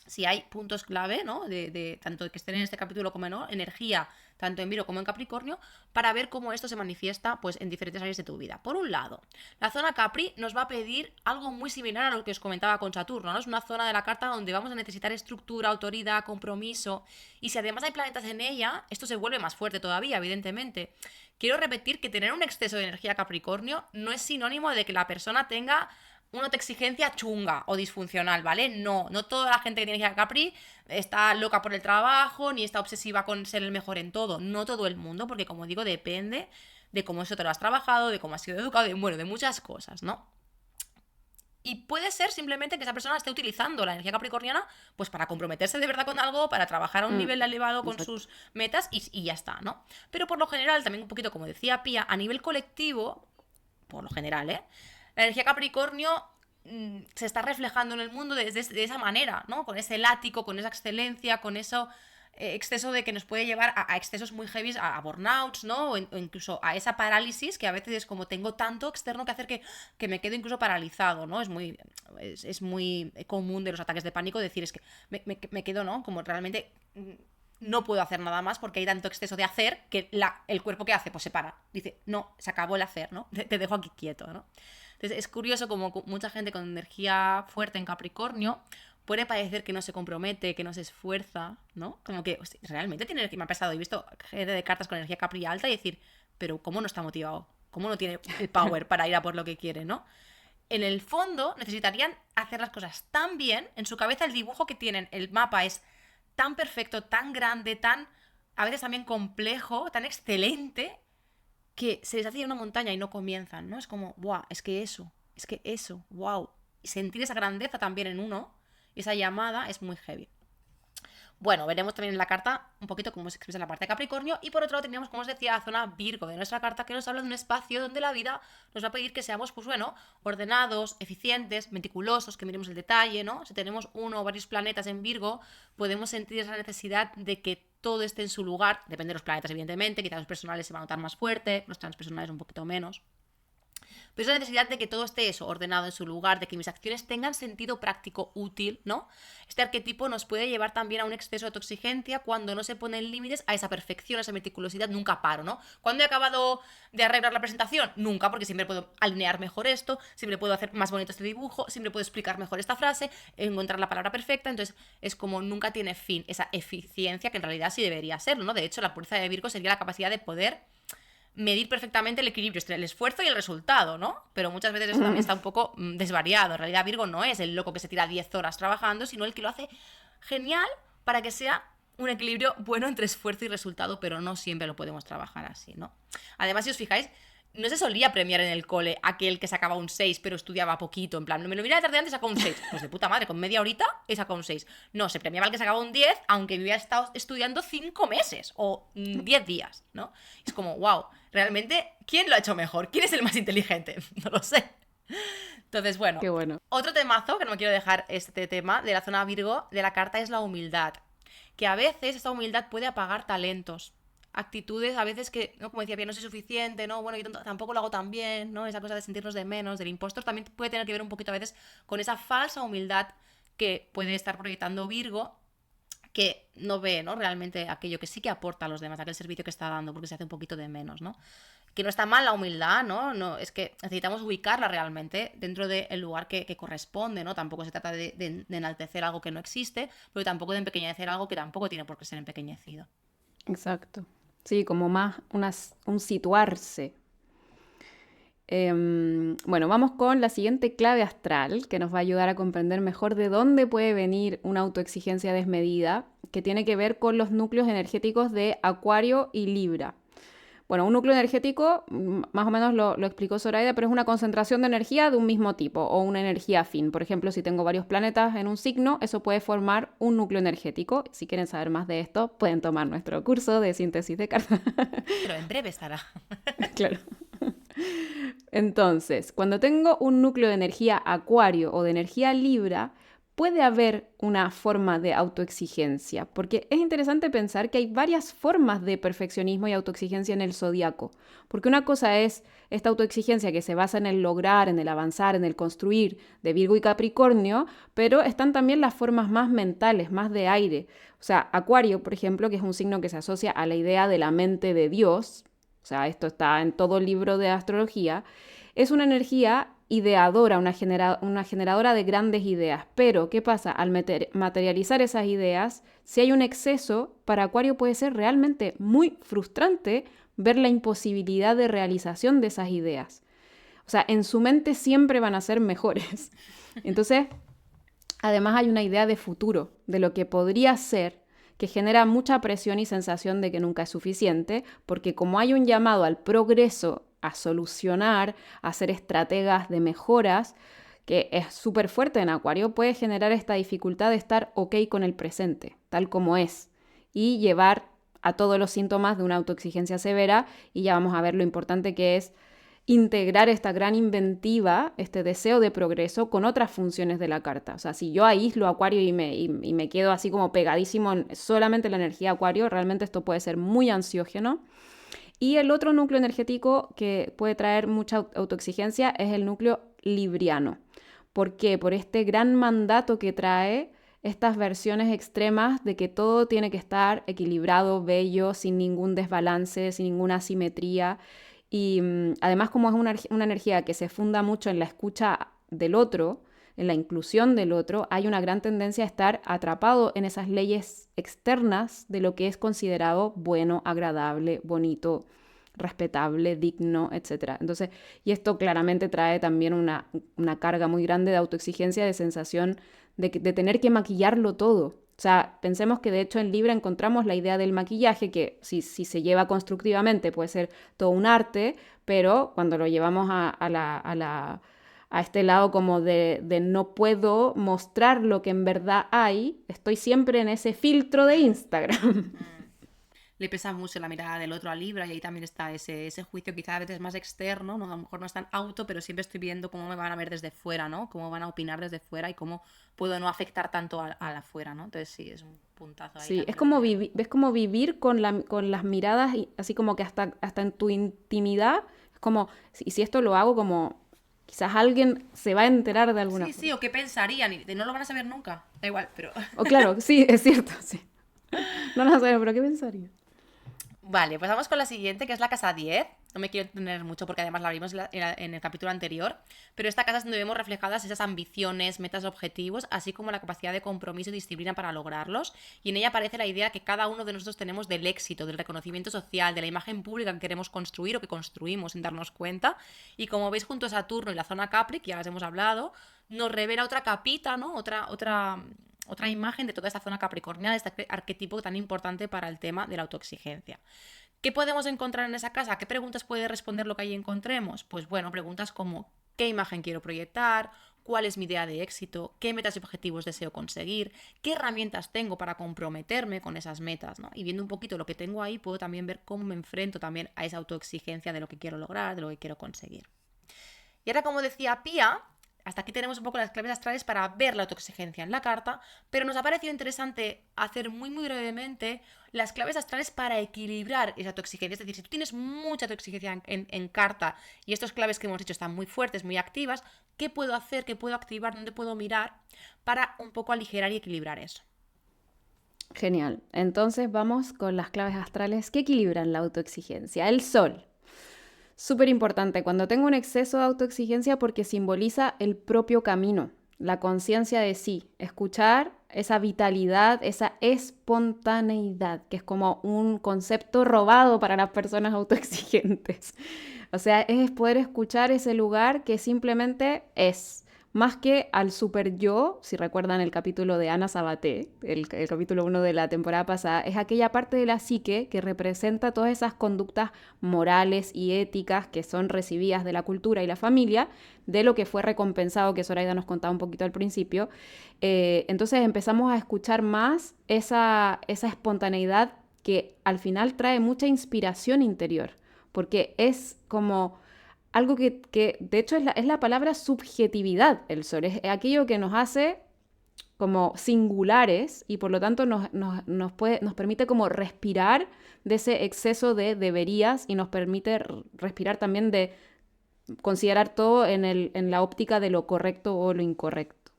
Speaker 6: si hay puntos clave, ¿no? De tanto que estén en este capítulo como en energía, tanto en Virgo como en Capricornio, para ver cómo esto se manifiesta pues, en diferentes áreas de tu vida. Por un lado, la zona Capri nos va a pedir algo muy similar a lo que os comentaba con Saturno, ¿no? Es una zona de la carta donde vamos a necesitar estructura, autoridad, compromiso, y si además hay planetas en ella, esto se vuelve más fuerte todavía, evidentemente. Quiero repetir que tener un exceso de energía Capricornio no es sinónimo de que la persona tenga una autoexigencia chunga o disfuncional, ¿vale? No toda la gente que tiene energía Capri está loca por el trabajo, ni está obsesiva con ser el mejor en todo. No todo el mundo, porque como digo, depende de cómo eso te lo has trabajado, de cómo has sido educado, de muchas cosas, ¿no? Y puede ser simplemente que esa persona esté utilizando la energía capricorniana pues para comprometerse de verdad con algo, para trabajar a un nivel elevado con sus metas y ya está, ¿no? Pero por lo general, también un poquito como decía Pía, a nivel colectivo, por lo general, la energía Capricornio se está reflejando en el mundo de esa manera, ¿no? Con ese látigo, con esa excelencia, con eso exceso de que nos puede llevar a excesos muy heavy, a burnouts, ¿no? O incluso a esa parálisis que a veces es como tengo tanto externo que hacer que me quedo incluso paralizado, ¿no? Es muy común de los ataques de pánico decir es que me quedo, ¿no? Como realmente no puedo hacer nada más porque hay tanto exceso de hacer que el cuerpo que hace pues se para. Dice, no, se acabó el hacer, ¿no? Te dejo aquí quieto, ¿no? Entonces es curioso como mucha gente con energía fuerte en Capricornio puede parecer que no se compromete, que no se esfuerza, ¿no? Como que hostia, realmente tiene energía. Me ha pasado, he visto gente de cartas con energía Capri alta y decir, pero ¿cómo no está motivado? ¿Cómo no tiene el power para ir a por lo que quiere, ¿no? En el fondo necesitarían hacer las cosas tan bien, en su cabeza el dibujo que tienen, el mapa es tan perfecto, tan grande, tan a veces también complejo, tan excelente, que se les hace una montaña y no comienzan, ¿no? Es como, ¡buah! Es que eso, ¡wow! Y sentir esa grandeza también en uno, esa llamada es muy heavy. Bueno, veremos también en la carta un poquito cómo se expresa la parte de Capricornio. Y por otro lado teníamos, como os decía, la zona Virgo de nuestra carta, que nos habla de un espacio donde la vida nos va a pedir que seamos, pues bueno, ordenados, eficientes, meticulosos, que miremos el detalle, ¿no? Si tenemos uno o varios planetas en Virgo, podemos sentir esa necesidad de que todo esté en su lugar. Depende de los planetas, evidentemente. Quizás los personales se van a notar más fuerte, los transpersonales un poquito menos. Pero esa necesidad de que todo esté eso, ordenado en su lugar, de que mis acciones tengan sentido práctico, útil, ¿no? Este arquetipo nos puede llevar también a un exceso de autoexigencia cuando no se ponen límites a esa perfección, a esa meticulosidad, nunca paro, ¿no? ¿Cuándo he acabado de arreglar la presentación? Nunca, porque siempre puedo alinear mejor esto, siempre puedo hacer más bonito este dibujo, siempre puedo explicar mejor esta frase, encontrar la palabra perfecta, entonces es como nunca tiene fin esa eficiencia que en realidad sí debería serlo, ¿no? De hecho, la pureza de Virgo sería la capacidad de poder medir perfectamente el equilibrio entre el esfuerzo y el resultado, ¿no? Pero muchas veces eso también está un poco desvariado. En realidad Virgo no es el loco que se tira 10 horas trabajando, sino el que lo hace genial para que sea un equilibrio bueno entre esfuerzo y resultado, pero no siempre lo podemos trabajar así, ¿no? Además, si os fijáis, no se solía premiar en el cole aquel que sacaba un 6 pero estudiaba poquito, en plan, no me lo miraba de tarde antes y sacaba un 6. Pues de puta madre, con media horita he sacado un 6. No, se premiaba al que sacaba un 10 aunque hubiera estado estudiando 5 meses o 10 días, ¿no? Es como, wow, realmente, ¿quién lo ha hecho mejor? ¿Quién es el más inteligente? No lo sé. Entonces, bueno,
Speaker 4: Qué bueno.
Speaker 6: otro temazo, que no me quiero dejar este tema, de la zona Virgo, de la carta es la humildad. Que a veces esta humildad puede apagar talentos. Actitudes a veces que, ¿no? Como decía, bien, no soy suficiente, ¿no? Bueno, yo tampoco lo hago tan bien, ¿no? Esa cosa de sentirnos de menos, del impostor, también puede tener que ver un poquito a veces con esa falsa humildad que puede estar proyectando Virgo, que no ve, ¿no? Realmente aquello que sí que aporta a los demás, aquel servicio que está dando, porque se hace un poquito de menos, ¿no? Que no está mal la humildad, ¿no? No, es que necesitamos ubicarla realmente dentro del lugar que corresponde, ¿no? Tampoco se trata de enaltecer algo que no existe, pero tampoco de empequeñecer algo que tampoco tiene por qué ser empequeñecido.
Speaker 4: Exacto. Sí, como más un situarse. Bueno, vamos con la siguiente clave astral que nos va a ayudar a comprender mejor de dónde puede venir una autoexigencia desmedida, que tiene que ver con los núcleos energéticos de Acuario y Libra. Bueno, un núcleo energético, más o menos lo explicó Zoraida, pero es una concentración de energía de un mismo tipo o una energía afín. Por ejemplo, si tengo varios planetas en un signo, eso puede formar un núcleo energético. Si quieren saber más de esto, pueden tomar nuestro curso de síntesis de cartas.
Speaker 6: Pero en breve estará.
Speaker 4: Claro. Entonces, cuando tengo un núcleo de energía Acuario o de energía Libra, puede haber una forma de autoexigencia, porque es interesante pensar que hay varias formas de perfeccionismo y autoexigencia en el zodiaco, porque una cosa es esta autoexigencia que se basa en el lograr, en el avanzar, en el construir de Virgo y Capricornio, pero están también las formas más mentales, más de aire. O sea, Acuario, por ejemplo, que es un signo que se asocia a la idea de la mente de Dios, o sea, esto está en todo libro de astrología, es una energía ideadora, una generadora de grandes ideas. Pero, ¿qué pasa? Al materializar esas ideas, si hay un exceso, para Acuario puede ser realmente muy frustrante ver la imposibilidad de realización de esas ideas. O sea, en su mente siempre van a ser mejores. Entonces, además hay una idea de futuro, de lo que podría ser, que genera mucha presión y sensación de que nunca es suficiente, porque como hay un llamado al progreso, a solucionar, a hacer estrategas de mejoras, que es súper fuerte en Acuario, puede generar esta dificultad de estar ok con el presente, tal como es, y llevar a todos los síntomas de una autoexigencia severa, y ya vamos a ver lo importante que es integrar esta gran inventiva, este deseo de progreso con otras funciones de la carta. O sea, si yo aíslo Acuario y me quedo así como pegadísimo en solamente la energía Acuario, realmente esto puede ser muy ansiógeno. Y el otro núcleo energético que puede traer mucha autoexigencia es el núcleo libriano. ¿Por qué? Por este gran mandato que trae estas versiones extremas de que todo tiene que estar equilibrado, bello, sin ningún desbalance, sin ninguna asimetría. Y además, como es una energía que se funda mucho en la escucha del otro, en la inclusión del otro, hay una gran tendencia a estar atrapado en esas leyes externas de lo que es considerado bueno, agradable, bonito, respetable, digno, etc. Entonces, y esto claramente trae también una carga muy grande de autoexigencia, de sensación de tener que maquillarlo todo. O sea, pensemos que de hecho en Libra encontramos la idea del maquillaje, que si se lleva constructivamente puede ser todo un arte, pero cuando lo llevamos a este lado como de no puedo mostrar lo que en verdad hay, estoy siempre en ese filtro de Instagram.
Speaker 6: Le pesa mucho la mirada del otro a Libra y ahí también está ese juicio quizá a veces más externo, ¿no? A lo mejor no es tan auto, pero siempre estoy viendo cómo me van a ver desde fuera, ¿no? Cómo van a opinar desde fuera y cómo puedo no afectar tanto a la afuera, ¿no? Entonces sí, es un puntazo ahí
Speaker 4: Sí, es
Speaker 6: también lo
Speaker 4: como,
Speaker 6: que...
Speaker 4: ves como vivir con las miradas, así como que hasta en tu intimidad, es como, si esto lo hago, como quizás alguien se va a enterar de alguna
Speaker 6: Sí,
Speaker 4: forma.
Speaker 6: sí, o qué pensarían, y no lo van a saber nunca, da igual, pero...
Speaker 4: O claro, sí, es cierto, sí. No lo sé, pero ¿qué pensaría?
Speaker 6: Vale, pues vamos con la siguiente, que es la casa 10. No me quiero entender mucho porque además la vimos en el capítulo anterior, pero esta casa es donde vemos reflejadas esas ambiciones, metas, objetivos, así como la capacidad de compromiso y disciplina para lograrlos. Y en ella aparece la idea que cada uno de nosotros tenemos del éxito, del reconocimiento social, de la imagen pública que queremos construir o que construimos sin darnos cuenta. Y como veis, junto a Saturno y la zona Capri, que ya las hemos hablado, nos revela otra capita, ¿no? Otra imagen de toda esta zona capricorniana, de este arquetipo tan importante para el tema de la autoexigencia. ¿Qué podemos encontrar en esa casa? ¿Qué preguntas puede responder lo que ahí encontremos? Pues bueno, preguntas como ¿qué imagen quiero proyectar? ¿Cuál es mi idea de éxito? ¿Qué metas y objetivos deseo conseguir? ¿Qué herramientas tengo para comprometerme con esas metas? ¿No? Y viendo un poquito lo que tengo ahí, puedo también ver cómo me enfrento también a esa autoexigencia de lo que quiero lograr, de lo que quiero conseguir. Y ahora, como decía Pía, hasta aquí tenemos un poco las claves astrales para ver la autoexigencia en la carta, pero nos ha parecido interesante hacer muy muy brevemente las claves astrales para equilibrar esa autoexigencia. Es decir, si tú tienes mucha autoexigencia en carta y estas claves que hemos dicho están muy fuertes, muy activas, ¿qué puedo hacer? ¿Qué puedo activar? ¿Dónde puedo mirar? Para un poco aligerar y equilibrar eso.
Speaker 4: Genial. Entonces vamos con las claves astrales que equilibran la autoexigencia. El sol. Súper importante cuando tengo un exceso de autoexigencia porque simboliza el propio camino, la conciencia de sí, escuchar esa vitalidad, esa espontaneidad, que es como un concepto robado para las personas autoexigentes. O sea, es poder escuchar ese lugar que simplemente es. Más que al super yo, si recuerdan el capítulo de Ana Sabaté, el capítulo 1 de la temporada pasada, es aquella parte de la psique que representa todas esas conductas morales y éticas que son recibidas de la cultura y la familia, de lo que fue recompensado, que Zoraida nos contaba un poquito al principio. Entonces empezamos a escuchar más esa espontaneidad que al final trae mucha inspiración interior, porque es como algo que de hecho es la palabra subjetividad, el sol, es aquello que nos hace como singulares y por lo tanto nos permite como respirar de ese exceso de deberías y nos permite respirar también de considerar todo en la óptica de lo correcto o lo incorrecto.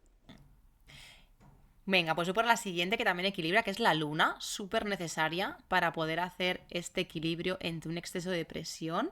Speaker 6: Venga, pues voy por la siguiente que también equilibra, que es la luna, súper necesaria para poder hacer este equilibrio entre un exceso de presión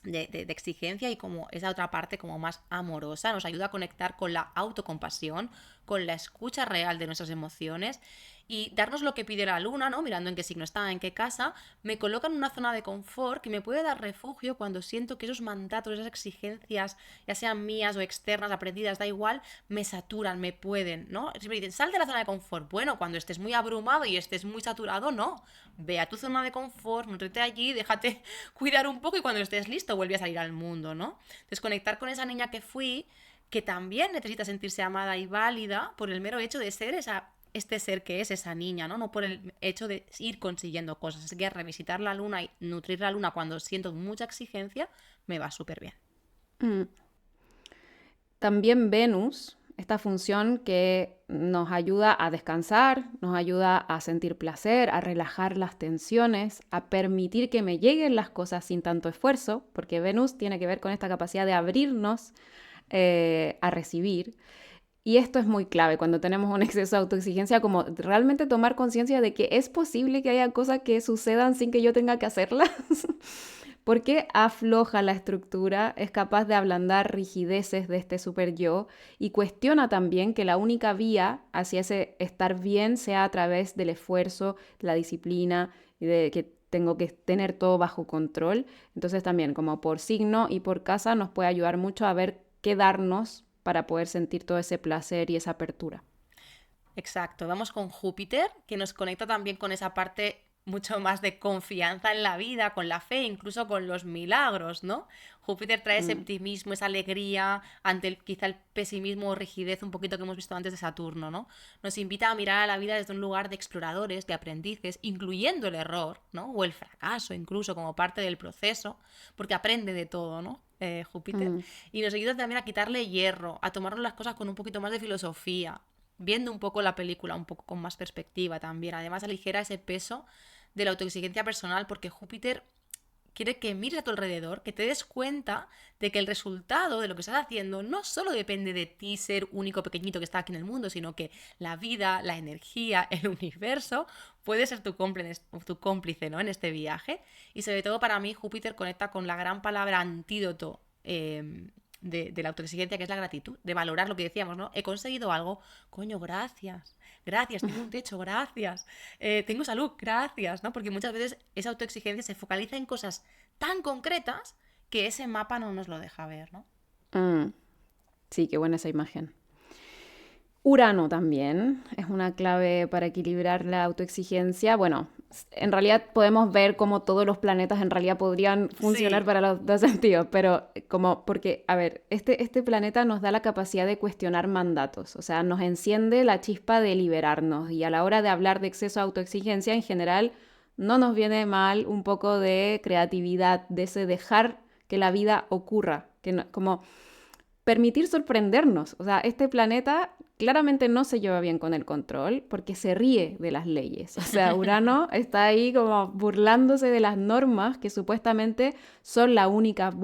Speaker 6: de exigencia y como esa otra parte como más amorosa, nos ayuda a conectar con la autocompasión, con la escucha real de nuestras emociones y darnos lo que pide la luna, ¿no? Mirando en qué signo está, en qué casa, me coloca en una zona de confort que me puede dar refugio cuando siento que esos mandatos, esas exigencias, ya sean mías o externas, aprendidas, da igual, me saturan, me pueden, ¿no? Siempre dicen, sal de la zona de confort. Bueno, cuando estés muy abrumado y estés muy saturado, no. Ve a tu zona de confort, nutrete allí, déjate cuidar un poco y cuando estés listo vuelve a salir al mundo, ¿no? Desconectar con esa niña que fui, que también necesita sentirse amada y válida por el mero hecho de ser esa este ser que es esa niña, ¿no? No por el hecho de ir consiguiendo cosas. Así que revisitar la luna y nutrir la luna cuando siento mucha exigencia me va súper bien.
Speaker 4: Mm. También Venus, esta función que nos ayuda a descansar, nos ayuda a sentir placer, a relajar las tensiones, a permitir que me lleguen las cosas sin tanto esfuerzo, porque Venus tiene que ver con esta capacidad de abrirnos a recibir. Y esto es muy clave cuando tenemos un exceso de autoexigencia, como realmente tomar conciencia de que es posible que haya cosas que sucedan sin que yo tenga que hacerlas. Porque afloja la estructura, es capaz de ablandar rigideces de este super yo y cuestiona también que la única vía hacia ese estar bien sea a través del esfuerzo, la disciplina y de que tengo que tener todo bajo control. Entonces también como por signo y por casa nos puede ayudar mucho a ver qué darnos para poder sentir todo ese placer y esa apertura.
Speaker 6: Exacto, vamos con Júpiter, que nos conecta también con esa parte mucho más de confianza en la vida, con la fe, incluso con los milagros, ¿no? Júpiter trae ese optimismo, esa alegría ante quizá el pesimismo o rigidez un poquito que hemos visto antes de Saturno, ¿no? Nos invita a mirar a la vida desde un lugar de exploradores, de aprendices, incluyendo el error, ¿no? O el fracaso incluso como parte del proceso, porque aprende de todo, ¿no? Júpiter. Y nos ayuda también a quitarle hierro, a tomarnos las cosas con un poquito más de filosofía, viendo un poco la película, un poco con más perspectiva también. Además aligera ese peso de la autoexigencia personal, porque Júpiter quiere que mires a tu alrededor, que te des cuenta de que el resultado de lo que estás haciendo no solo depende de ti, ser único pequeñito que está aquí en el mundo, sino que la vida, la energía, el universo puede ser tu cómplice, ¿no? En este viaje. Y sobre todo para mí Júpiter conecta con la gran palabra antídoto de la autoexigencia, que es la gratitud, de valorar lo que decíamos, ¿no? He conseguido algo, coño, gracias, tengo un techo, gracias, tengo salud, gracias, ¿no? Porque muchas veces esa autoexigencia se focaliza en cosas tan concretas que ese mapa no nos lo deja ver, ¿no?
Speaker 4: Sí, qué buena esa imagen. Urano también es una clave para equilibrar la autoexigencia. Bueno, en realidad podemos ver cómo todos los planetas en realidad podrían funcionar
Speaker 6: Sí.
Speaker 4: para los dos sentidos, pero como porque, a ver, este planeta nos da la capacidad de cuestionar mandatos, o sea, nos enciende la chispa de liberarnos y a la hora de hablar de exceso de autoexigencia en general no nos viene mal un poco de creatividad, de ese dejar que la vida ocurra, que como permitir sorprendernos. O sea, este planeta claramente no se lleva bien con el control porque se ríe de las leyes. O sea, Urano está ahí como burlándose de las normas que supuestamente son la única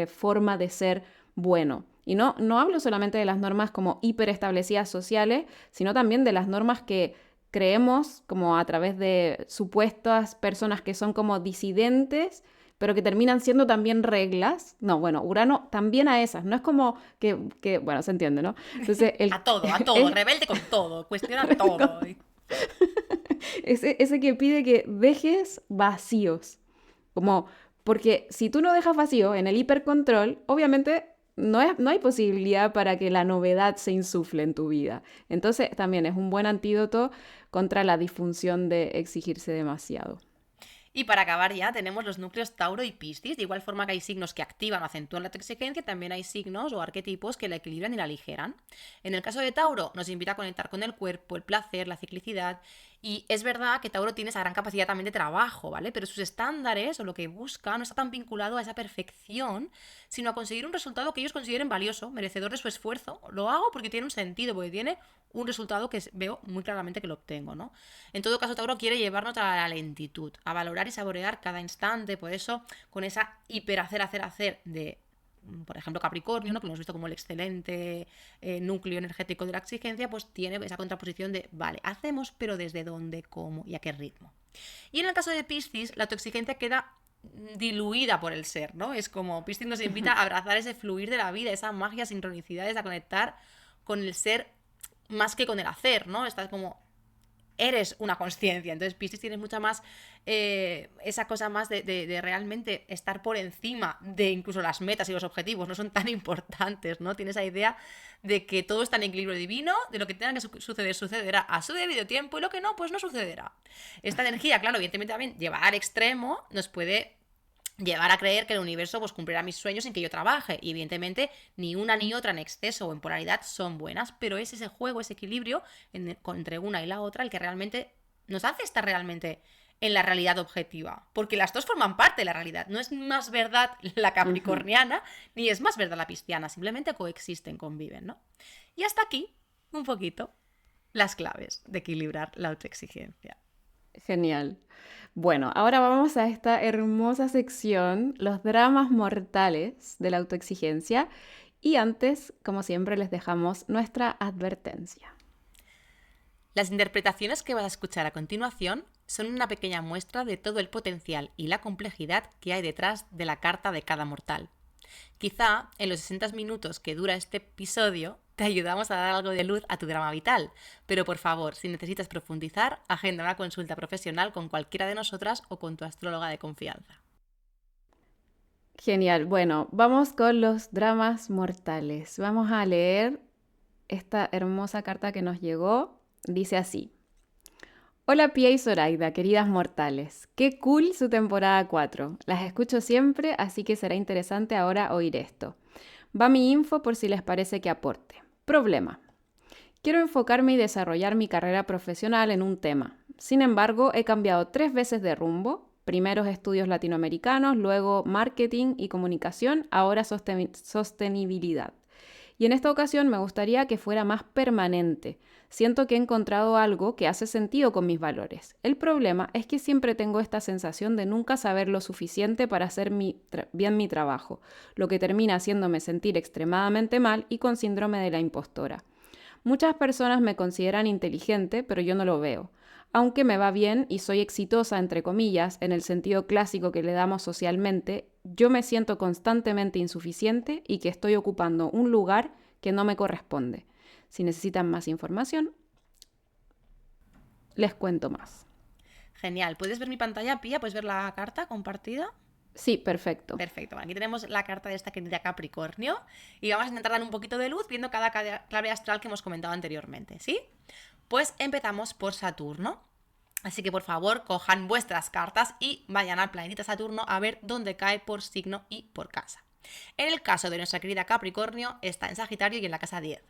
Speaker 4: forma de ser bueno. Y no hablo solamente de las normas como hiperestablecidas sociales, sino también de las normas que creemos como a través de supuestas personas que son como disidentes, pero que terminan siendo también reglas. No, bueno, Urano también a esas, no es como bueno, se entiende, ¿no? Entonces,
Speaker 6: A todo, rebelde con todo, cuestiona todo.
Speaker 4: ese que pide que dejes vacíos, como, porque si tú no dejas vacío en el hipercontrol, obviamente no hay posibilidad para que la novedad se insufle en tu vida. Entonces, también es un buen antídoto contra la disfunción de exigirse demasiado.
Speaker 6: Y para acabar ya tenemos los núcleos Tauro y Piscis. De igual forma que hay signos que activan o acentúan la autoexigencia, también hay signos o arquetipos que la equilibran y la aligeran. En el caso de Tauro nos invita a conectar con el cuerpo, el placer, la ciclicidad. Y es verdad que Tauro tiene esa gran capacidad también de trabajo, ¿vale? Pero sus estándares o lo que busca no está tan vinculado a esa perfección, sino a conseguir un resultado que ellos consideren valioso, merecedor de su esfuerzo. Lo hago porque tiene un sentido, porque tiene un resultado que veo muy claramente que lo obtengo, ¿no? En todo caso, Tauro quiere llevarnos a la lentitud, a valorar y saborear cada instante. Por eso, con esa hiperhacer de, por ejemplo, Capricornio, ¿no? Que lo hemos visto como el excelente núcleo energético de la exigencia, pues tiene esa contraposición de, vale, hacemos, pero ¿desde dónde, cómo y a qué ritmo? Y en el caso de Piscis, la autoexigencia queda diluida por el ser, ¿no? Es como Piscis nos invita a abrazar ese fluir de la vida, esa magia, sincronicidades, a conectar con el ser más que con el hacer, ¿no? Estás como, eres una consciencia. Entonces Piscis tienes mucha más esa cosa más de realmente estar por encima de incluso las metas y los objetivos, no son tan importantes, ¿no? Tienes esa idea de que todo está en equilibrio divino, de lo que tenga que suceder, sucederá a su debido tiempo y lo que no, pues no sucederá. Esta energía, claro, evidentemente también llevada al extremo nos puede llevar a creer que el universo pues cumplirá mis sueños sin que yo trabaje. Y evidentemente ni una ni otra en exceso o en polaridad son buenas, pero es ese juego, ese equilibrio entre una y la otra el que realmente nos hace estar realmente en la realidad objetiva. Porque las dos forman parte de la realidad. No es más verdad la
Speaker 4: Ujú.
Speaker 6: capricorniana ni es más verdad la pisciana. Simplemente coexisten, conviven, ¿no? Y hasta aquí, un poquito, las claves de equilibrar la autoexigencia.
Speaker 4: Genial. Bueno, ahora vamos a esta hermosa sección, los dramas mortales de la autoexigencia. Y antes, como siempre, les dejamos nuestra advertencia.
Speaker 6: Las interpretaciones que vas a escuchar a continuación son una pequeña muestra de todo el potencial y la complejidad que hay detrás de la carta de cada mortal. Quizá en los 60 minutos que dura este episodio te ayudamos a dar algo de luz a tu drama vital, pero por favor, si necesitas profundizar, agenda una consulta profesional con cualquiera de nosotras o con tu astróloga de confianza.
Speaker 4: Genial. Bueno, vamos con los dramas mortales. Vamos a leer esta hermosa carta que nos llegó. Dice así. Hola Pia y Zoraida, queridas mortales. Qué cool su temporada 4. Las escucho siempre, así que será interesante ahora oír esto. Va mi info por si les parece que aporte. Problema. Quiero enfocarme y desarrollar mi carrera profesional en un tema. Sin embargo, he cambiado 3 veces de rumbo. Primero estudios latinoamericanos, luego marketing y comunicación, ahora sostenibilidad. Y en esta ocasión me gustaría que fuera más permanente. Siento que he encontrado algo que hace sentido con mis valores. El problema es que siempre tengo esta sensación de nunca saber lo suficiente para hacer bien mi trabajo, lo que termina haciéndome sentir extremadamente mal y con síndrome de la impostora. Muchas personas me consideran inteligente, pero yo no lo veo. Aunque me va bien y soy exitosa, entre comillas, en el sentido clásico que le damos socialmente, yo me siento constantemente insuficiente y que estoy ocupando un lugar que no me corresponde. Si necesitan más información, les cuento más.
Speaker 6: Genial. ¿Puedes ver mi pantalla, Pía? ¿Puedes ver la carta compartida?
Speaker 4: Sí, perfecto.
Speaker 6: Perfecto, aquí tenemos la carta de esta querida Capricornio y vamos a intentar dar un poquito de luz viendo cada clave astral que hemos comentado anteriormente, ¿sí? Pues empezamos por Saturno. Así que por favor cojan vuestras cartas y vayan al planeta Saturno a ver dónde cae por signo y por casa. En el caso de nuestra querida Capricornio está en Sagitario y en la casa 10.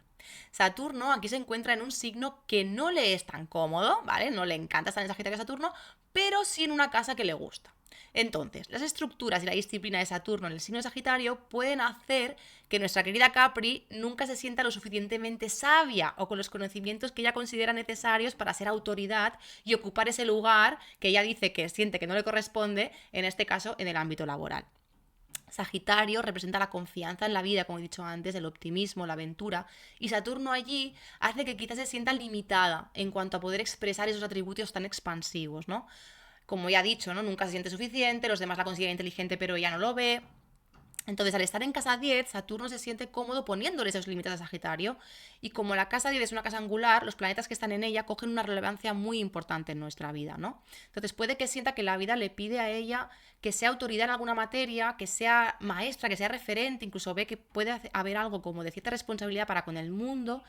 Speaker 6: Saturno aquí se encuentra en un signo que no le es tan cómodo, ¿vale? No le encanta estar en Sagitario Saturno, pero sí en una casa que le gusta. Entonces, las estructuras y la disciplina de Saturno en el signo de Sagitario pueden hacer que nuestra querida Capri nunca se sienta lo suficientemente sabia o con los conocimientos que ella considera necesarios para ser autoridad y ocupar ese lugar que ella dice que siente que no le corresponde, en este caso en el ámbito laboral. Sagitario representa la confianza en la vida, como he dicho antes, el optimismo, la aventura, y Saturno allí hace que quizás se sienta limitada en cuanto a poder expresar esos atributos tan expansivos, ¿no? Como ya he dicho, ¿no? Nunca se siente suficiente, los demás la consideran inteligente pero ella no lo ve. Entonces, al estar en casa 10, Saturno se siente cómodo poniéndole esos límites a Sagitario. Y como la casa 10 es una casa angular, los planetas que están en ella cogen una relevancia muy importante en nuestra vida, ¿no? Entonces, puede que sienta que la vida le pide a ella que sea autoridad en alguna materia, que sea maestra, que sea referente, incluso ve que puede haber algo como de cierta responsabilidad para con el mundo.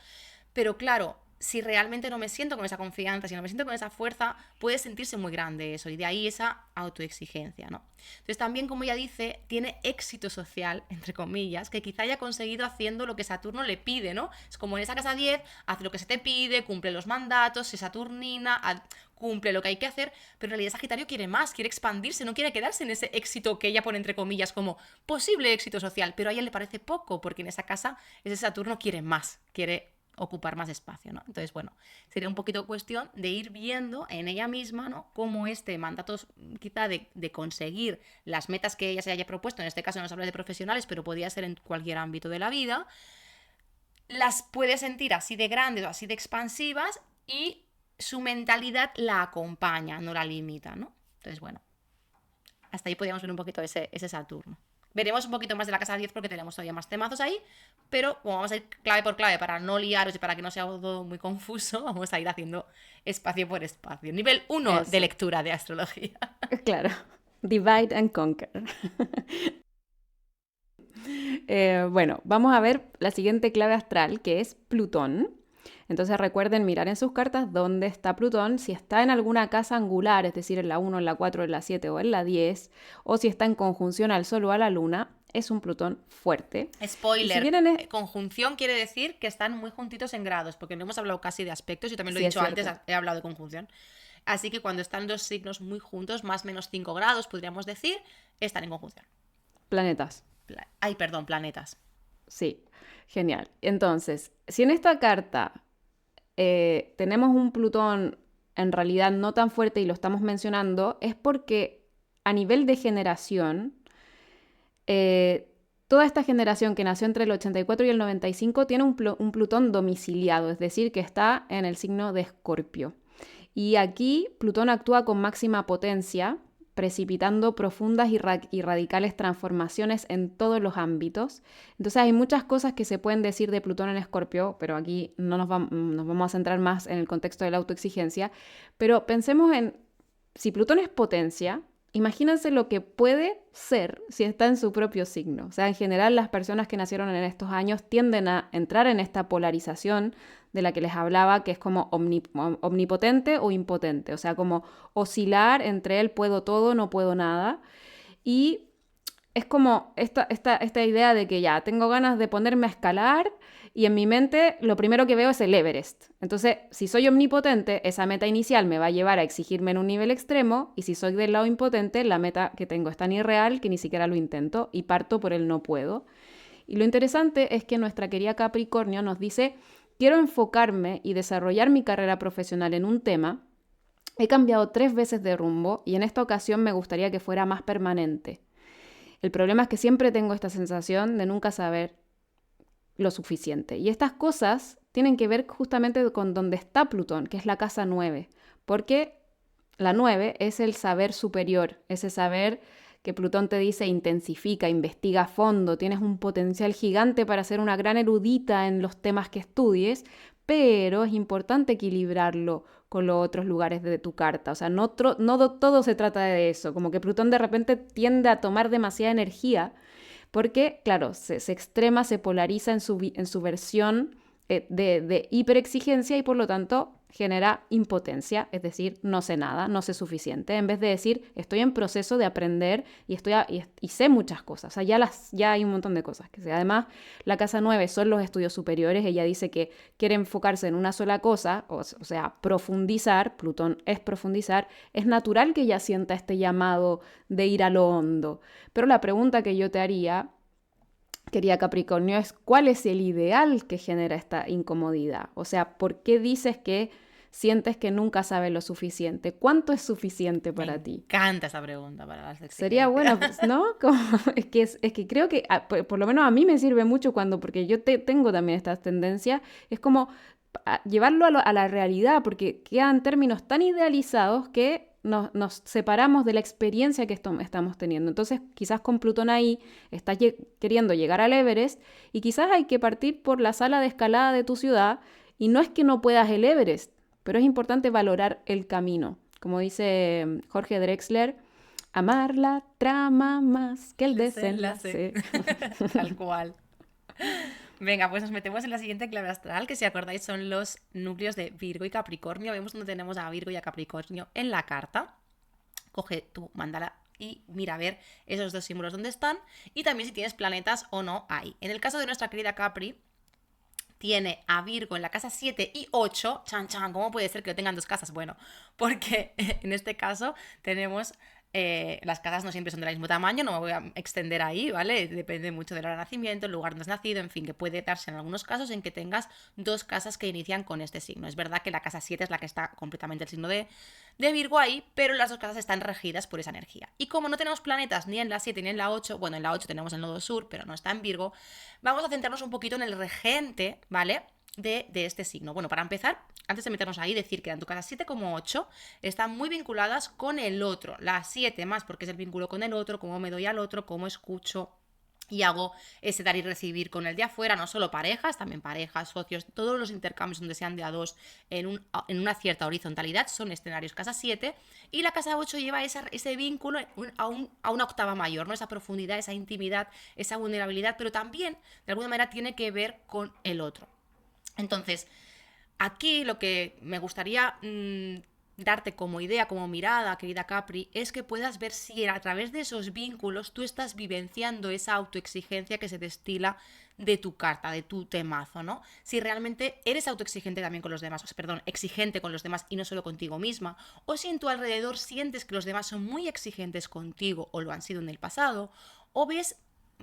Speaker 6: Pero claro, si realmente no me siento con esa confianza, si no me siento con esa fuerza, puede sentirse muy grande eso, y de ahí esa autoexigencia, ¿no? Entonces también, como ella dice, tiene éxito social, entre comillas, que quizá haya conseguido haciendo lo que Saturno le pide, ¿no? Es como en esa casa 10, hace lo que se te pide, cumple los mandatos, se saturnina, cumple lo que hay que hacer, pero en realidad Sagitario quiere más, quiere expandirse, no quiere quedarse en ese éxito que ella pone entre comillas como posible éxito social, pero a ella le parece poco, porque en esa casa ese Saturno quiere más, quiere ocupar más espacio, ¿no? Entonces, bueno, sería un poquito cuestión de ir viendo en ella misma, ¿no? Cómo este mandato quizá de conseguir las metas que ella se haya propuesto, en este caso nos habla de profesionales, pero podría ser en cualquier ámbito de la vida, las puede sentir así de grandes o así de expansivas y su mentalidad la acompaña, no la limita, ¿no? Entonces, bueno, hasta ahí podríamos ver un poquito ese Saturno. Veremos un poquito más de la casa 10 porque tenemos todavía más temazos ahí, pero como vamos a ir clave por clave para no liaros y para que no sea todo muy confuso, vamos a ir haciendo espacio por espacio. Nivel 1 de
Speaker 4: Eso,
Speaker 6: lectura de astrología.
Speaker 4: claro. Divide and conquer. Bueno, vamos a ver la siguiente clave astral, que es Plutón. Entonces recuerden mirar en sus cartas dónde está Plutón, si está en alguna casa angular, es decir, en la 1, en la 4, en la 7 o en la 10, o si está en conjunción al Sol o a la Luna, es un Plutón fuerte.
Speaker 6: Spoiler,
Speaker 4: Si
Speaker 6: conjunción quiere decir que están muy juntitos en grados, porque no hemos hablado casi de aspectos, yo también lo he
Speaker 4: sí,
Speaker 6: dicho
Speaker 4: es
Speaker 6: antes,
Speaker 4: cierto.
Speaker 6: he hablado de conjunción. Así que cuando están dos signos muy juntos, más o menos 5 grados, podríamos decir, están en conjunción.
Speaker 4: Planetas.
Speaker 6: Ay, perdón, planetas.
Speaker 4: Sí, genial. Entonces, si en esta carta tenemos un Plutón en realidad no tan fuerte y lo estamos mencionando, es porque a nivel de generación, toda esta generación que nació entre el 84 y el 95 tiene un Plutón domiciliado, es decir, que está en el signo de Escorpio. Y aquí Plutón actúa con máxima potencia, precipitando profundas y radicales transformaciones en todos los ámbitos. Entonces hay muchas cosas que se pueden decir de Plutón en Escorpio, pero aquí no nos vamos a centrar más en el contexto de la autoexigencia. Pero pensemos en, si Plutón es potencia, imagínense lo que puede ser si está en su propio signo. O sea, en general las personas que nacieron en estos años tienden a entrar en esta polarización de la que les hablaba, que es como omnipotente o impotente. O sea, como oscilar entre el puedo todo, no puedo nada. Y es como esta idea de que ya tengo ganas de ponerme a escalar y en mi mente lo primero que veo es el Everest. Entonces, si soy omnipotente, esa meta inicial me va a llevar a exigirme en un nivel extremo, y si soy del lado impotente, la meta que tengo es tan irreal que ni siquiera lo intento y parto por el no puedo. Y lo interesante es que nuestra querida Capricornio nos dice, quiero enfocarme y desarrollar mi carrera profesional en un tema. He cambiado 3 veces de rumbo y en esta ocasión me gustaría que fuera más permanente. El problema es que siempre tengo esta sensación de nunca saber lo suficiente. Y estas cosas tienen que ver justamente con donde está Plutón, que es la casa 9, porque la 9 es el saber superior, ese saber que Plutón te dice intensifica, investiga a fondo, tienes un potencial gigante para ser una gran erudita en los temas que estudies, pero es importante equilibrarlo con los otros lugares de tu carta. O sea, no todo se trata de eso, como que Plutón de repente tiende a tomar demasiada energía porque, claro, se extrema, se polariza en su versión de hiperexigencia y por lo tanto genera impotencia, es decir, no sé nada, no sé suficiente, en vez de decir estoy en proceso de aprender y sé muchas cosas, o sea, ya hay un montón de cosas. Además, la casa 9 son los estudios superiores, ella dice que quiere enfocarse en una sola cosa, o sea, profundizar, Plutón es profundizar, es natural que ella sienta este llamado de ir a lo hondo, pero la pregunta que yo te haría, querida Capricornio, es ¿cuál es el ideal que genera esta incomodidad? O sea, ¿por qué dices que sientes que nunca sabes lo suficiente? ¿Cuánto es suficiente para ti?
Speaker 6: Me encanta esa pregunta para las
Speaker 4: Sería bueno,
Speaker 6: exigencias.
Speaker 4: pues, ¿no? Es que creo que, por lo menos a mí me sirve mucho porque yo tengo también estas tendencias, es como llevarlo a la realidad, porque quedan términos tan idealizados que nos separamos de la experiencia que estamos teniendo. Entonces, quizás con Plutón ahí estás queriendo llegar al Everest y quizás hay que partir por la sala de escalada de tu ciudad y no es que no puedas el Everest, pero es importante valorar el camino. Como dice Jorge Drexler, amar la trama más que el desenlace.
Speaker 6: Tal cual. Venga, pues nos metemos en la siguiente clave astral, que si acordáis son los núcleos de Virgo y Capricornio. Vemos donde tenemos a Virgo y a Capricornio en la carta. Coge tu mandala y mira a ver esos dos símbolos dónde están y también si tienes planetas o no ahí. En el caso de nuestra querida Capri, tiene a Virgo en la casa 7 y 8. Chan, chan, ¿cómo puede ser que lo tengan dos casas? Bueno, porque en este caso tenemos... las casas no siempre son del mismo tamaño, no me voy a extender ahí, ¿vale? Depende mucho de la hora de nacimiento, el lugar donde has nacido, en fin, que puede darse en algunos casos en que tengas dos casas que inician con este signo. Es verdad que la casa 7 es la que está completamente el signo de Virgo ahí, pero las dos casas están regidas por esa energía. Y como no tenemos planetas ni en la 7 ni en la 8, bueno, en la 8 tenemos el nodo sur, pero no está en Virgo, vamos a centrarnos un poquito en el regente, ¿vale? De este signo. Bueno, para empezar, antes de meternos ahí, decir que tanto casa 7 como 8 están muy vinculadas con el otro. La 7 más porque es el vínculo con el otro, cómo me doy al otro, cómo escucho y hago ese dar y recibir con el de afuera, no solo parejas, también parejas, socios, todos los intercambios donde sean de a dos en una cierta horizontalidad son escenarios casa 7 y la casa 8 lleva ese vínculo a una octava mayor, ¿no? Esa profundidad, esa intimidad, esa vulnerabilidad, pero también de alguna manera tiene que ver con el otro. Entonces, Aquí lo que me gustaría darte como idea, como mirada, querida Capri, es que puedas ver si a través de esos vínculos tú estás vivenciando esa autoexigencia que se destila de tu carta, de tu temazo, ¿no? Si realmente eres autoexigente también con los demás, perdón, exigente con los demás y no solo contigo misma, o si en tu alrededor sientes que los demás son muy exigentes contigo o lo han sido en el pasado, o ves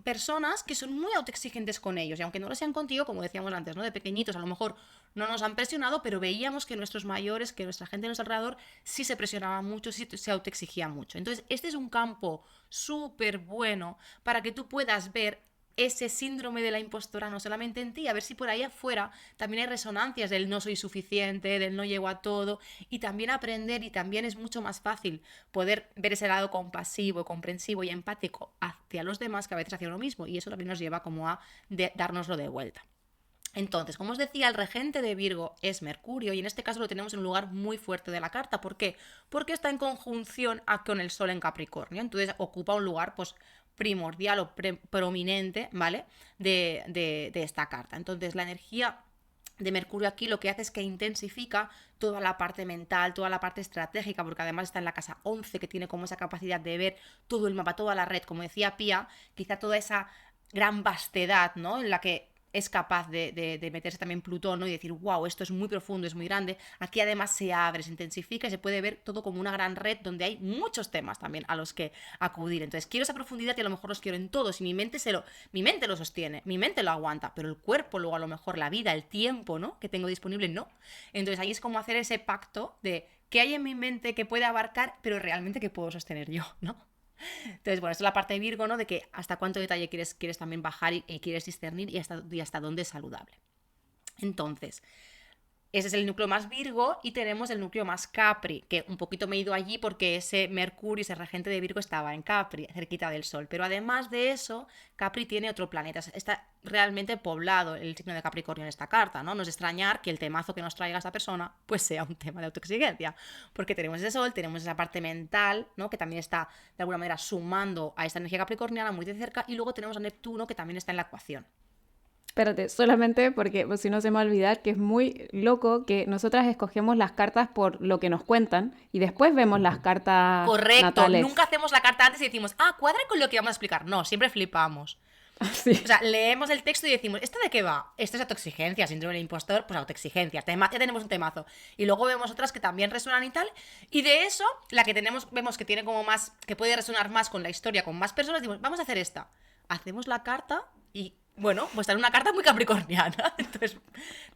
Speaker 6: personas que son muy autoexigentes con ellos, y aunque no lo sean contigo, como decíamos antes, ¿no? De pequeñitos a lo mejor no nos han presionado, pero veíamos que nuestros mayores, que nuestra gente a nuestro alrededor sí se presionaba mucho, sí se autoexigía mucho. Entonces, este es un campo súper bueno para que tú puedas ver ese síndrome de la impostora no solamente en ti, a ver si por ahí afuera también hay resonancias del no soy suficiente, del no llego a todo, y también aprender, y también es mucho más fácil poder ver ese lado compasivo, comprensivo y empático hacia los demás que a veces hacia uno mismo, y eso también nos lleva como a dárnoslo de vuelta. Entonces, como os decía, el regente de Virgo es Mercurio, y en este caso lo tenemos en un lugar muy fuerte de la carta. ¿Por qué? Porque está en conjunción con el Sol en Capricornio, entonces ocupa un lugar pues primordial o prominente, ¿vale? De esta carta. Entonces, la energía de Mercurio aquí lo que hace es que intensifica toda la parte mental, toda la parte estratégica, porque además está en la casa 11, que tiene como esa capacidad de ver todo el mapa, toda la red, como decía Pía, quizá toda esa gran vastedad, ¿no? En la que es capaz de meterse también Plutón, ¿no? Y decir, wow, esto es muy profundo, es muy grande. Aquí además se abre, se intensifica y se puede ver todo como una gran red donde hay muchos temas también a los que acudir. Entonces quiero esa profundidad y a lo mejor los quiero en todos, y mi mente lo sostiene, mi mente lo aguanta, pero el cuerpo, luego a lo mejor la vida, el tiempo, ¿no? Que tengo disponible, no. Entonces ahí es como hacer ese pacto de qué hay en mi mente que puede abarcar, pero realmente que puedo sostener yo, ¿no? Entonces, bueno, esa es la parte de Virgo, ¿no? De que hasta cuánto detalle quieres también bajar y quieres discernir, y hasta dónde es saludable. Entonces, ese es el núcleo más Virgo, y tenemos el núcleo más Capri, que un poquito me he ido allí porque ese Mercurio, ese regente de Virgo, estaba en Capri, cerquita del Sol. Pero además de eso, Capri tiene otro planeta. Está realmente poblado el signo de Capricornio en esta carta, ¿no? No es extrañar que el temazo que nos traiga esta persona pues sea un tema de autoexigencia, porque tenemos ese Sol, tenemos esa parte mental, ¿no? Que también está de alguna manera sumando a esta energía capricorniana muy de cerca, y luego tenemos a Neptuno, que también está en la ecuación.
Speaker 4: Espérate, solamente porque pues, si no se me va a olvidar que es muy loco que nosotras escogemos las cartas por lo que nos cuentan y después vemos las cartas
Speaker 6: Correcto,
Speaker 4: natales.
Speaker 6: nunca hacemos la carta antes y decimos, cuadra con lo que vamos a explicar. No, siempre flipamos.
Speaker 4: Sí.
Speaker 6: O sea, leemos el texto y decimos, ¿esto de qué va? Esto es autoexigencia, síndrome del impostor, pues autoexigencia, ya tenemos un temazo. Y luego vemos otras que también resuenan y tal, y de eso, la que vemos que tiene como más, que puede resonar más con la historia, con más personas, decimos, vamos a hacer esta. Hacemos la carta y, bueno, pues está en una carta muy capricorniana. Entonces,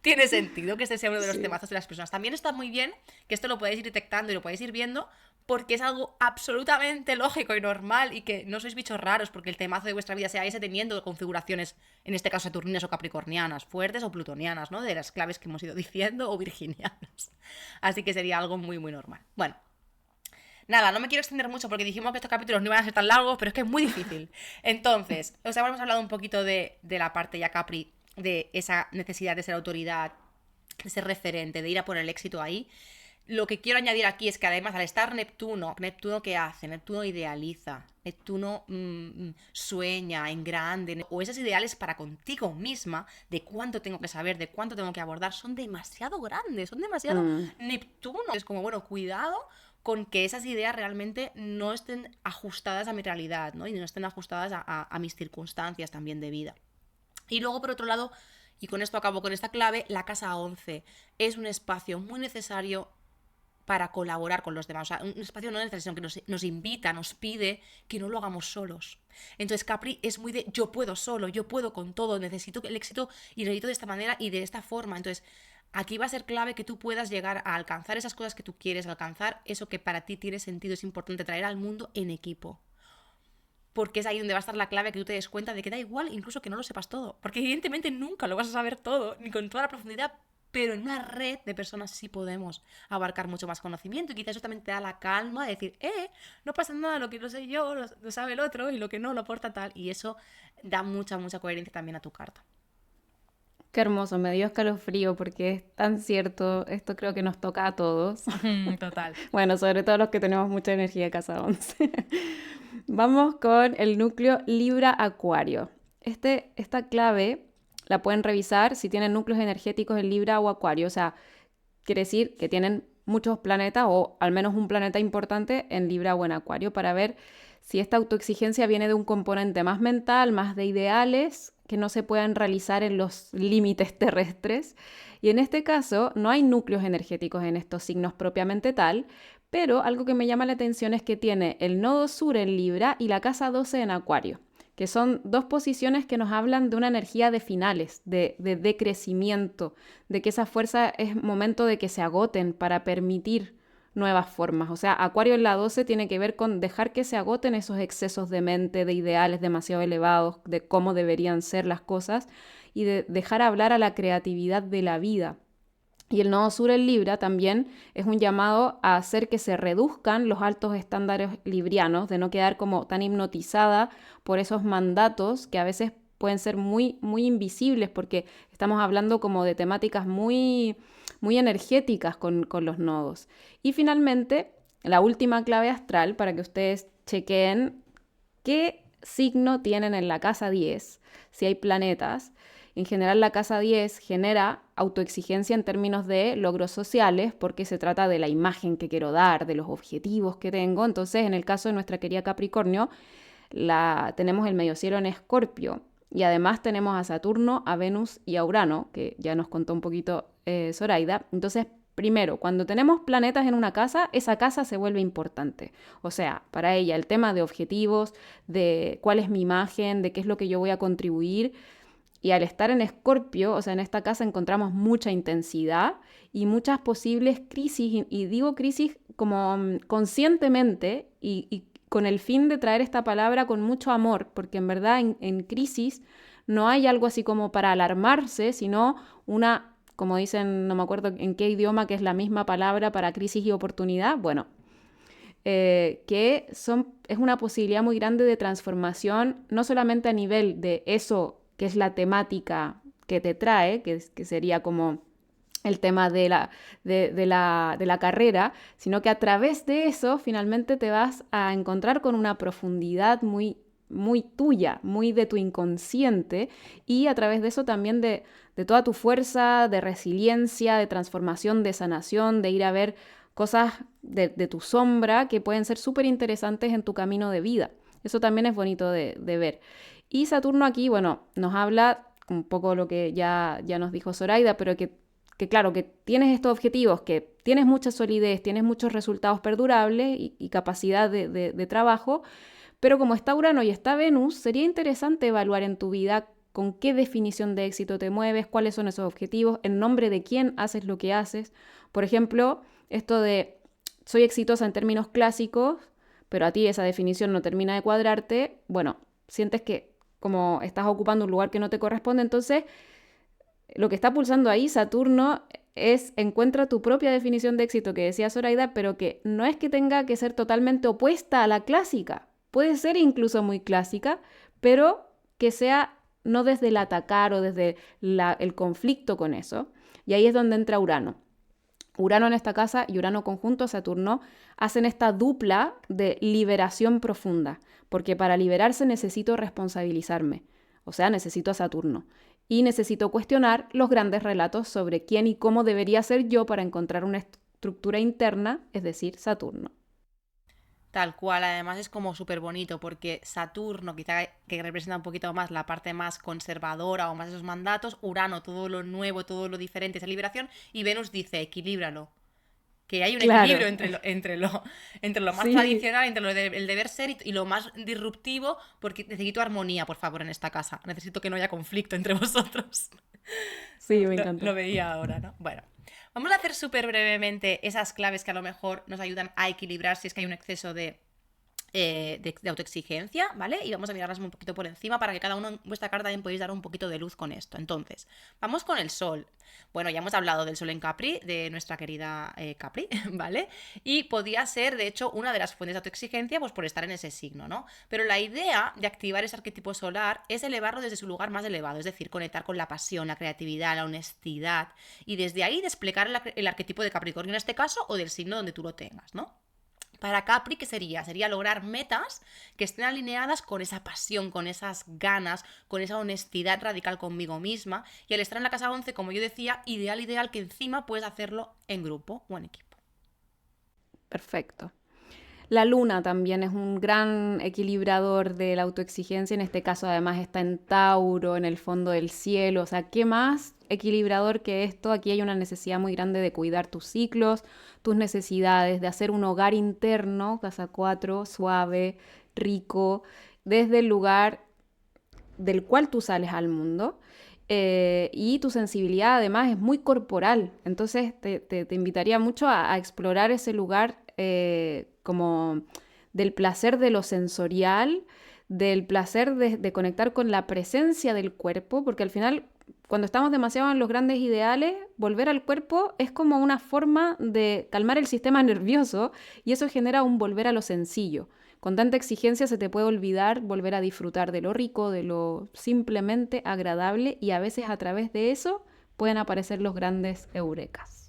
Speaker 6: tiene sentido que este sea uno de los temazos de las personas. También está muy bien que esto lo podéis ir detectando y lo podéis ir viendo, porque es algo absolutamente lógico y normal, y que no sois bichos raros porque el temazo de vuestra vida sea ese, teniendo configuraciones, en este caso saturninas o capricornianas, fuertes o plutonianas, ¿no? De las claves que hemos ido diciendo, o virginianas. Así que sería algo muy, muy normal. Bueno, nada, no me quiero extender mucho porque dijimos que estos capítulos no iban a ser tan largos, pero es que es muy difícil. Entonces, os hemos hablado un poquito de la parte ya Capri, de esa necesidad de ser autoridad, de ser referente, de ir a por el éxito ahí. Lo que quiero añadir aquí es que además al estar Neptuno, ¿qué hace? Neptuno idealiza, Neptuno sueña en grande, o esos ideales para contigo misma de cuánto tengo que saber, de cuánto tengo que abordar, son demasiado grandes, son demasiado Neptuno. Es como, bueno, cuidado con que esas ideas realmente no estén ajustadas a mi realidad, ¿no? Y no estén ajustadas a mis circunstancias también de vida. Y luego, por otro lado, y con esto acabo con esta clave, la casa 11 es un espacio muy necesario para colaborar con los demás. O sea, un espacio no necesario, que nos invita, nos pide que no lo hagamos solos. Entonces Capri es muy de yo puedo solo, yo puedo con todo, necesito el éxito y lo necesito de esta manera y de esta forma. Entonces aquí va a ser clave que tú puedas llegar a alcanzar esas cosas que tú quieres, alcanzar eso que para ti tiene sentido, es importante traer al mundo en equipo. Porque es ahí donde va a estar la clave, que tú te des cuenta de que da igual incluso que no lo sepas todo. Porque evidentemente nunca lo vas a saber todo, ni con toda la profundidad, pero en una red de personas sí podemos abarcar mucho más conocimiento, y quizás eso también te da la calma de decir, no pasa nada, lo que no sé yo lo sabe el otro, y lo que no lo aporta tal, y eso da mucha coherencia también a tu carta.
Speaker 4: Qué hermoso, me dio escalofrío porque es tan cierto, esto creo que nos toca a todos.
Speaker 6: Total.
Speaker 4: Bueno, sobre todo los que tenemos mucha energía de casa 11. Vamos con el núcleo Libra-Acuario. Esta clave la pueden revisar si tienen núcleos energéticos en Libra o Acuario. O sea, quiere decir que tienen muchos planetas o al menos un planeta importante en Libra o en Acuario para ver si esta autoexigencia viene de un componente más mental, más de ideales que no se puedan realizar en los límites terrestres. Y en este caso no hay núcleos energéticos en estos signos propiamente tal, pero algo que me llama la atención es que tiene el nodo sur en Libra y la casa 12 en Acuario, que son dos posiciones que nos hablan de una energía de finales, de decrecimiento, de que esa fuerza es momento de que se agoten para permitir nuevas formas. O sea, Acuario en la 12 tiene que ver con dejar que se agoten esos excesos de mente, de ideales demasiado elevados, de cómo deberían ser las cosas y de dejar hablar a la creatividad de la vida. Y el nodo sur en Libra también es un llamado a hacer que se reduzcan los altos estándares librianos, de no quedar como tan hipnotizada por esos mandatos que a veces pueden ser muy, muy invisibles porque estamos hablando como de temáticas muy, muy energéticas con los nodos. Y finalmente, la última clave astral para que ustedes chequeen qué signo tienen en la casa 10, si hay planetas. En general, la casa 10 genera autoexigencia en términos de logros sociales porque se trata de la imagen que quiero dar, de los objetivos que tengo. Entonces, en el caso de nuestra querida Capricornio, tenemos el medio cielo en Escorpio y además tenemos a Saturno, a Venus y a Urano, que ya nos contó un poquito Zoraida. Entonces, primero, cuando tenemos planetas en una casa, esa casa se vuelve importante. O sea, para ella el tema de objetivos, de cuál es mi imagen, de qué es lo que yo voy a contribuir. Y al estar en Escorpio, o sea, en esta casa encontramos mucha intensidad y muchas posibles crisis, y digo crisis como conscientemente y con el fin de traer esta palabra con mucho amor, porque en verdad en crisis no hay algo así como para alarmarse, sino una, como dicen, no me acuerdo en qué idioma, que es la misma palabra para crisis y oportunidad, bueno, es una posibilidad muy grande de transformación, no solamente a nivel de eso que es la temática que te trae, que sería como el tema de la carrera, sino que a través de eso finalmente te vas a encontrar con una profundidad muy, muy tuya, muy de tu inconsciente, y a través de eso también de toda tu fuerza, de resiliencia, de transformación, de sanación, de ir a ver cosas de tu sombra que pueden ser súper interesantes en tu camino de vida. Eso también es bonito de ver. Y Saturno aquí, bueno, nos habla un poco lo que ya nos dijo Zoraida, pero que claro, que tienes estos objetivos, que tienes mucha solidez, tienes muchos resultados perdurables y capacidad de trabajo, pero como está Urano y está Venus, sería interesante evaluar en tu vida con qué definición de éxito te mueves, cuáles son esos objetivos, en nombre de quién haces lo que haces. Por ejemplo, esto de soy exitosa en términos clásicos, pero a ti esa definición no termina de cuadrarte, bueno, sientes que como estás ocupando un lugar que no te corresponde, entonces lo que está pulsando ahí Saturno es encuentra tu propia definición de éxito que decía Zoraida, pero que no es que tenga que ser totalmente opuesta a la clásica, puede ser incluso muy clásica, pero que sea no desde el atacar o desde el conflicto con eso. Y ahí es donde entra Urano. Urano en esta casa y Urano conjunto a Saturno hacen esta dupla de liberación profunda, porque para liberarse necesito responsabilizarme, o sea, necesito a Saturno, y necesito cuestionar los grandes relatos sobre quién y cómo debería ser yo para encontrar una estructura interna, es decir, Saturno.
Speaker 6: Tal cual, además es como súper bonito porque Saturno quizá que representa un poquito más la parte más conservadora o más esos mandatos, Urano todo lo nuevo, todo lo diferente, esa liberación, y Venus dice equilíbralo, que hay un equilibrio
Speaker 4: Claro,
Speaker 6: entre lo más
Speaker 4: sí,
Speaker 6: tradicional, entre el deber ser y lo más disruptivo, porque necesito armonía, por favor, en esta casa, necesito que no haya conflicto entre vosotros.
Speaker 4: sí, me
Speaker 6: Lo
Speaker 4: encantó.
Speaker 6: veía ahora, ¿no? Bueno, vamos a hacer súper brevemente esas claves que a lo mejor nos ayudan a equilibrar si es que hay un exceso de autoexigencia, ¿vale? Y vamos a mirarlas un poquito por encima para que cada uno en vuestra carta también podáis dar un poquito de luz con esto. Entonces, vamos con el Sol. Bueno, ya hemos hablado del Sol en Capri, de nuestra querida Capri, ¿vale? Y podía ser, de hecho, una de las fuentes de autoexigencia, pues por estar en ese signo, ¿no? Pero la idea de activar ese arquetipo solar es elevarlo desde su lugar más elevado, es decir, conectar con la pasión, la creatividad, la honestidad, y desde ahí desplegar el arquetipo de Capricornio en este caso, o del signo donde tú lo tengas, ¿no? Para Capri, ¿qué sería? Sería lograr metas que estén alineadas con esa pasión, con esas ganas, con esa honestidad radical conmigo misma. Y al estar en la casa 11, como yo decía, ideal que encima puedes hacerlo en grupo o en equipo.
Speaker 4: Perfecto. La luna también es un gran equilibrador de la autoexigencia. En este caso, además, está en Tauro, en el fondo del cielo. O sea, ¿qué más equilibrador que esto? Aquí hay una necesidad muy grande de cuidar tus ciclos, tus necesidades, de hacer un hogar interno, casa 4, suave, rico, desde el lugar del cual tú sales al mundo. Y tu sensibilidad además es muy corporal. Entonces te invitaría mucho a explorar ese lugar como del placer de lo sensorial, del placer de conectar con la presencia del cuerpo, porque al final, cuando estamos demasiado en los grandes ideales, volver al cuerpo es como una forma de calmar el sistema nervioso y eso genera un volver a lo sencillo. Con tanta exigencia se te puede olvidar volver a disfrutar de lo rico, de lo simplemente agradable y a veces a través de eso pueden aparecer los grandes eurekas.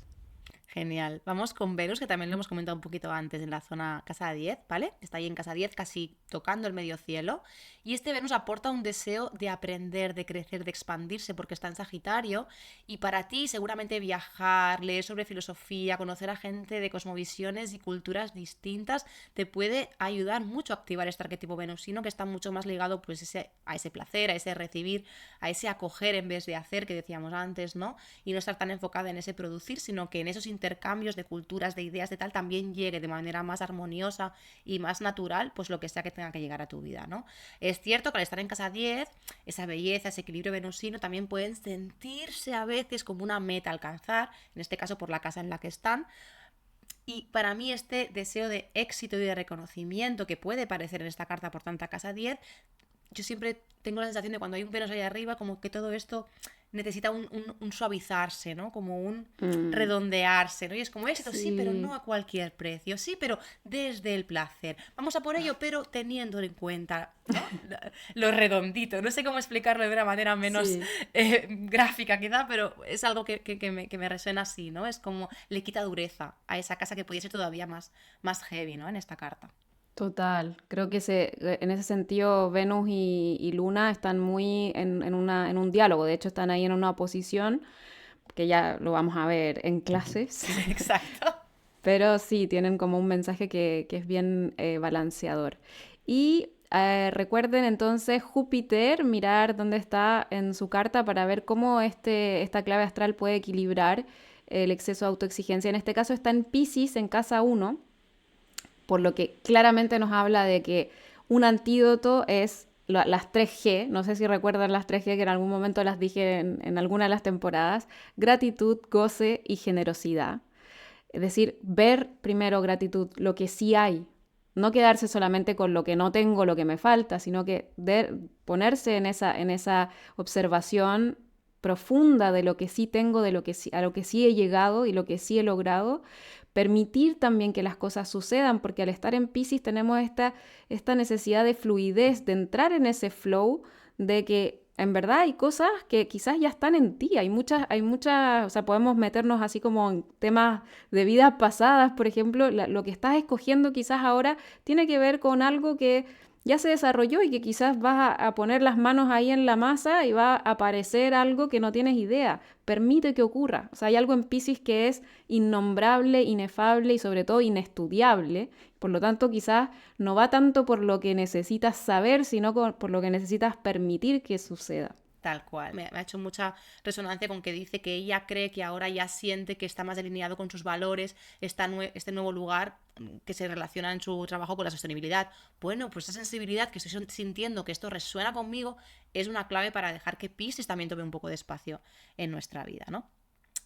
Speaker 6: Genial. Vamos con Venus, que también lo hemos comentado un poquito antes en la zona casa 10, ¿vale? Está ahí en casa 10, casi tocando el medio cielo. Y este Venus aporta un deseo de aprender, de crecer, de expandirse, porque está en Sagitario. Y para ti, seguramente viajar, leer sobre filosofía, conocer a gente de cosmovisiones y culturas distintas, te puede ayudar mucho a activar este arquetipo venusino, que está mucho más ligado pues, a ese placer, a ese recibir, a ese acoger en vez de hacer, que decíamos antes, ¿no? Y no estar tan enfocada en ese producir, sino que en esos intercambios de culturas, de ideas, de tal, también llegue de manera más armoniosa y más natural, pues lo que sea que tenga que llegar a tu vida, ¿no? Es cierto que al estar en casa 10, esa belleza, ese equilibrio venusino, también pueden sentirse a veces como una meta a alcanzar, en este caso por la casa en la que están. Y para mí este deseo de éxito y de reconocimiento que puede parecer en esta carta por tanta casa 10, yo siempre tengo la sensación de cuando hay un Venus ahí arriba, como que todo esto necesita un suavizarse, ¿no? Como un redondearse, ¿no? Y es como éxito, sí, pero no a cualquier precio, sí, pero desde el placer. Vamos a por ello, pero teniendo en cuenta, ¿no? Lo redondito. No sé cómo explicarlo de una manera menos gráfica quizá, pero es algo que me resuena así, ¿no? Es como le quita dureza a esa casa que podía ser todavía más heavy, ¿no? En esta carta.
Speaker 4: Total, creo que en ese sentido Venus y Luna están muy en un diálogo, de hecho están ahí en una oposición, que ya lo vamos a ver en clases,
Speaker 6: Exacto.
Speaker 4: pero sí, tienen como un mensaje que es bien balanceador. Y recuerden entonces Júpiter, mirar dónde está en su carta para ver cómo esta clave astral puede equilibrar el exceso de autoexigencia. En este caso está en Piscis, en casa 1, por lo que claramente nos habla de que un antídoto es las 3G, no sé si recuerdan las 3G que en algún momento las dije en alguna de las temporadas, gratitud, goce y generosidad. Es decir, ver primero gratitud, lo que sí hay, no quedarse solamente con lo que no tengo, lo que me falta, sino que ponerse en esa observación profunda de lo que sí tengo, a lo que sí he llegado y lo que sí he logrado. Permitir también que las cosas sucedan, porque al estar en Piscis tenemos esta necesidad de fluidez, de entrar en ese flow, de que en verdad hay cosas que quizás ya están en ti, hay muchas, o sea, podemos meternos así como en temas de vidas pasadas, por ejemplo, lo que estás escogiendo quizás ahora tiene que ver con algo que ya se desarrolló y que quizás vas a poner las manos ahí en la masa y va a aparecer algo que no tienes idea. Permite que ocurra. O sea, hay algo en Piscis que es innombrable, inefable y sobre todo inestudiable. Por lo tanto, quizás no va tanto por lo que necesitas saber, sino por lo que necesitas permitir que suceda.
Speaker 6: Tal cual. Me ha hecho mucha resonancia con que dice que ella cree que ahora ya siente que está más alineado con sus valores, este nuevo lugar que se relaciona en su trabajo con la sostenibilidad. Bueno, pues esa sensibilidad que estoy sintiendo, que esto resuena conmigo, es una clave para dejar que Piscis también tome un poco de espacio en nuestra vida, ¿no?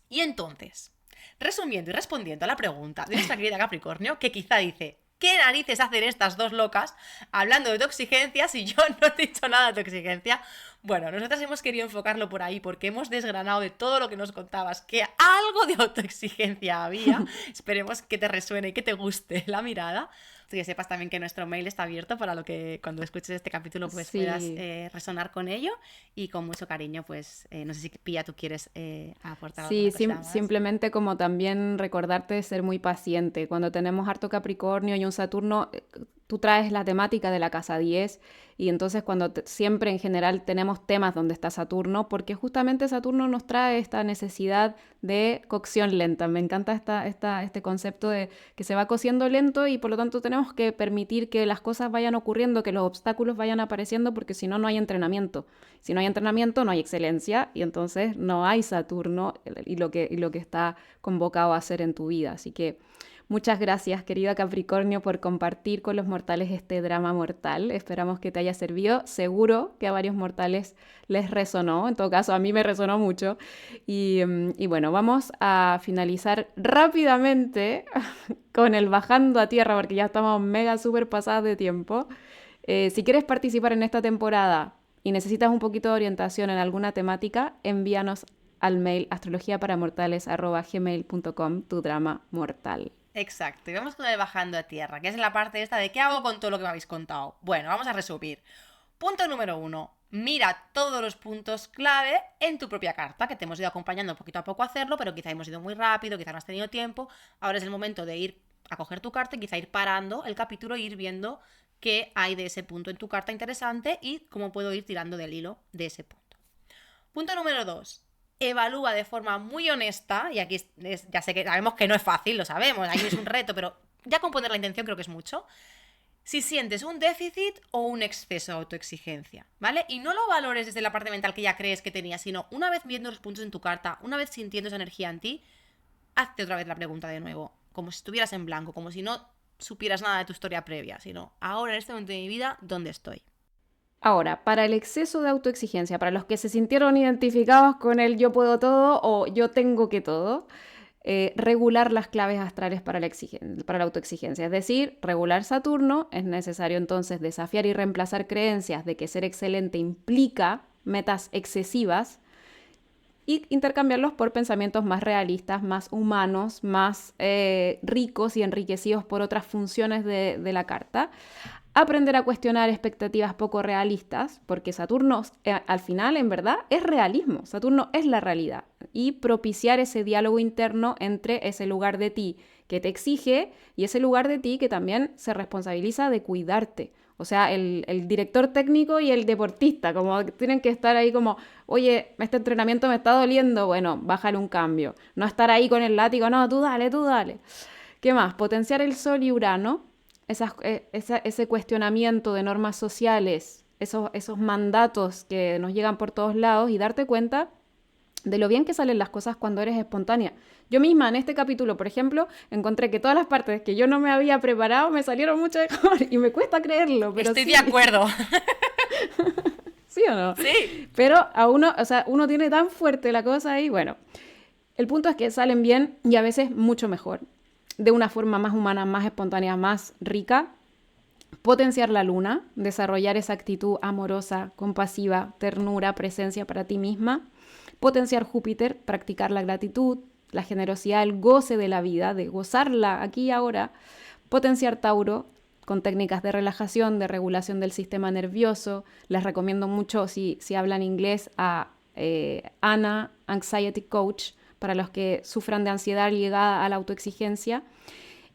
Speaker 6: Y entonces, resumiendo y respondiendo a la pregunta de nuestra querida Capricornio, que quizá dice: ¿qué narices hacen estas dos locas hablando de tu exigencia si yo no he dicho nada de tu exigencia? Bueno, nosotras hemos querido enfocarlo por ahí porque hemos desgranado de todo lo que nos contabas que algo de autoexigencia había. Esperemos que te resuene y que te guste la mirada. Y que sepas también que nuestro mail está abierto para lo que cuando escuches este capítulo pues puedas resonar con ello, y con mucho cariño pues no sé si Pía tú quieres aportar
Speaker 4: Sí,
Speaker 6: alguna cosita más.
Speaker 4: simplemente como también recordarte de ser muy paciente. Cuando tenemos harto Capricornio y un Saturno, tú traes la temática de la casa 10 y entonces cuando siempre en general tenemos temas donde está Saturno, porque justamente Saturno nos trae esta necesidad de cocción lenta. Me encanta este concepto de que se va cociendo lento y por lo tanto tenemos que permitir que las cosas vayan ocurriendo, que los obstáculos vayan apareciendo, porque si no, no hay entrenamiento. Si no hay entrenamiento, no hay excelencia y entonces no hay Saturno y lo que está convocado a hacer en tu vida. Así que muchas gracias, querida Capricornio, por compartir con los mortales este drama mortal. Esperamos que te haya servido. Seguro que a varios mortales les resonó. En todo caso, a mí me resonó mucho. Y bueno, vamos a finalizar rápidamente con el bajando a tierra, porque ya estamos mega súper pasadas de tiempo. Si quieres participar en esta temporada y necesitas un poquito de orientación en alguna temática, envíanos al mail astrologiaparamortales@gmail.com tu drama mortal.
Speaker 6: Exacto, y vamos con el bajando a tierra, que es la parte esta de ¿qué hago con todo lo que me habéis contado? Bueno, vamos a resumir. Punto número 1. Mira todos los puntos clave en tu propia carta, que te hemos ido acompañando poquito a poco a hacerlo, pero quizá hemos ido muy rápido, quizá no has tenido tiempo. Ahora es el momento de ir a coger tu carta y quizá ir parando el capítulo e ir viendo qué hay de ese punto en tu carta interesante y cómo puedo ir tirando del hilo de ese punto. Punto número 2. Evalúa de forma muy honesta, y aquí ya sé que sabemos que no es fácil, lo sabemos, ahí es un reto, pero ya con poner la intención creo que es mucho, si sientes un déficit o un exceso de autoexigencia, ¿vale? Y no lo valores desde la parte mental que ya crees que tenías, sino una vez viendo los puntos en tu carta, una vez sintiendo esa energía en ti, hazte otra vez la pregunta de nuevo, como si estuvieras en blanco, como si no supieras nada de tu historia previa, sino ahora en este momento de mi vida, ¿dónde estoy?
Speaker 4: Ahora, para el exceso de autoexigencia, para los que se sintieron identificados con el yo puedo todo o yo tengo que todo, regular las claves astrales para la autoexigencia. Es decir, regular Saturno, es necesario entonces desafiar y reemplazar creencias de que ser excelente implica metas excesivas y intercambiarlos por pensamientos más realistas, más humanos, más ricos y enriquecidos por otras funciones de la carta. Aprender a cuestionar expectativas poco realistas, porque Saturno al final en verdad es realismo, Saturno es la realidad, y propiciar ese diálogo interno entre ese lugar de ti que te exige y ese lugar de ti que también se responsabiliza de cuidarte. O sea, el director técnico y el deportista, como tienen que estar ahí como, oye, este entrenamiento me está doliendo, bueno, bájale un cambio. No estar ahí con el látigo, no, tú dale, tú dale. ¿Qué más? Potenciar el Sol y Urano, ese cuestionamiento de normas sociales, esos mandatos que nos llegan por todos lados y darte cuenta de lo bien que salen las cosas cuando eres espontánea. Yo misma en este capítulo, por ejemplo, encontré que todas las partes que yo no me había preparado me salieron mucho mejor y me cuesta creerlo, pero
Speaker 6: Estoy
Speaker 4: sí.
Speaker 6: de acuerdo.
Speaker 4: ¿Sí o no?
Speaker 6: Sí.
Speaker 4: Pero a uno, o sea, uno tiene tan fuerte la cosa ahí, bueno, el punto es que salen bien y a veces mucho mejor, de una forma más humana, más espontánea, más rica. Potenciar la luna, desarrollar esa actitud amorosa, compasiva, ternura, presencia para ti misma. Potenciar Júpiter, practicar la gratitud, la generosidad, el goce de la vida, de gozarla aquí y ahora. Potenciar Tauro, con técnicas de relajación, de regulación del sistema nervioso. Les recomiendo mucho, si hablan inglés, a Ana, Anxiety Coach, para los que sufran de ansiedad ligada a la autoexigencia.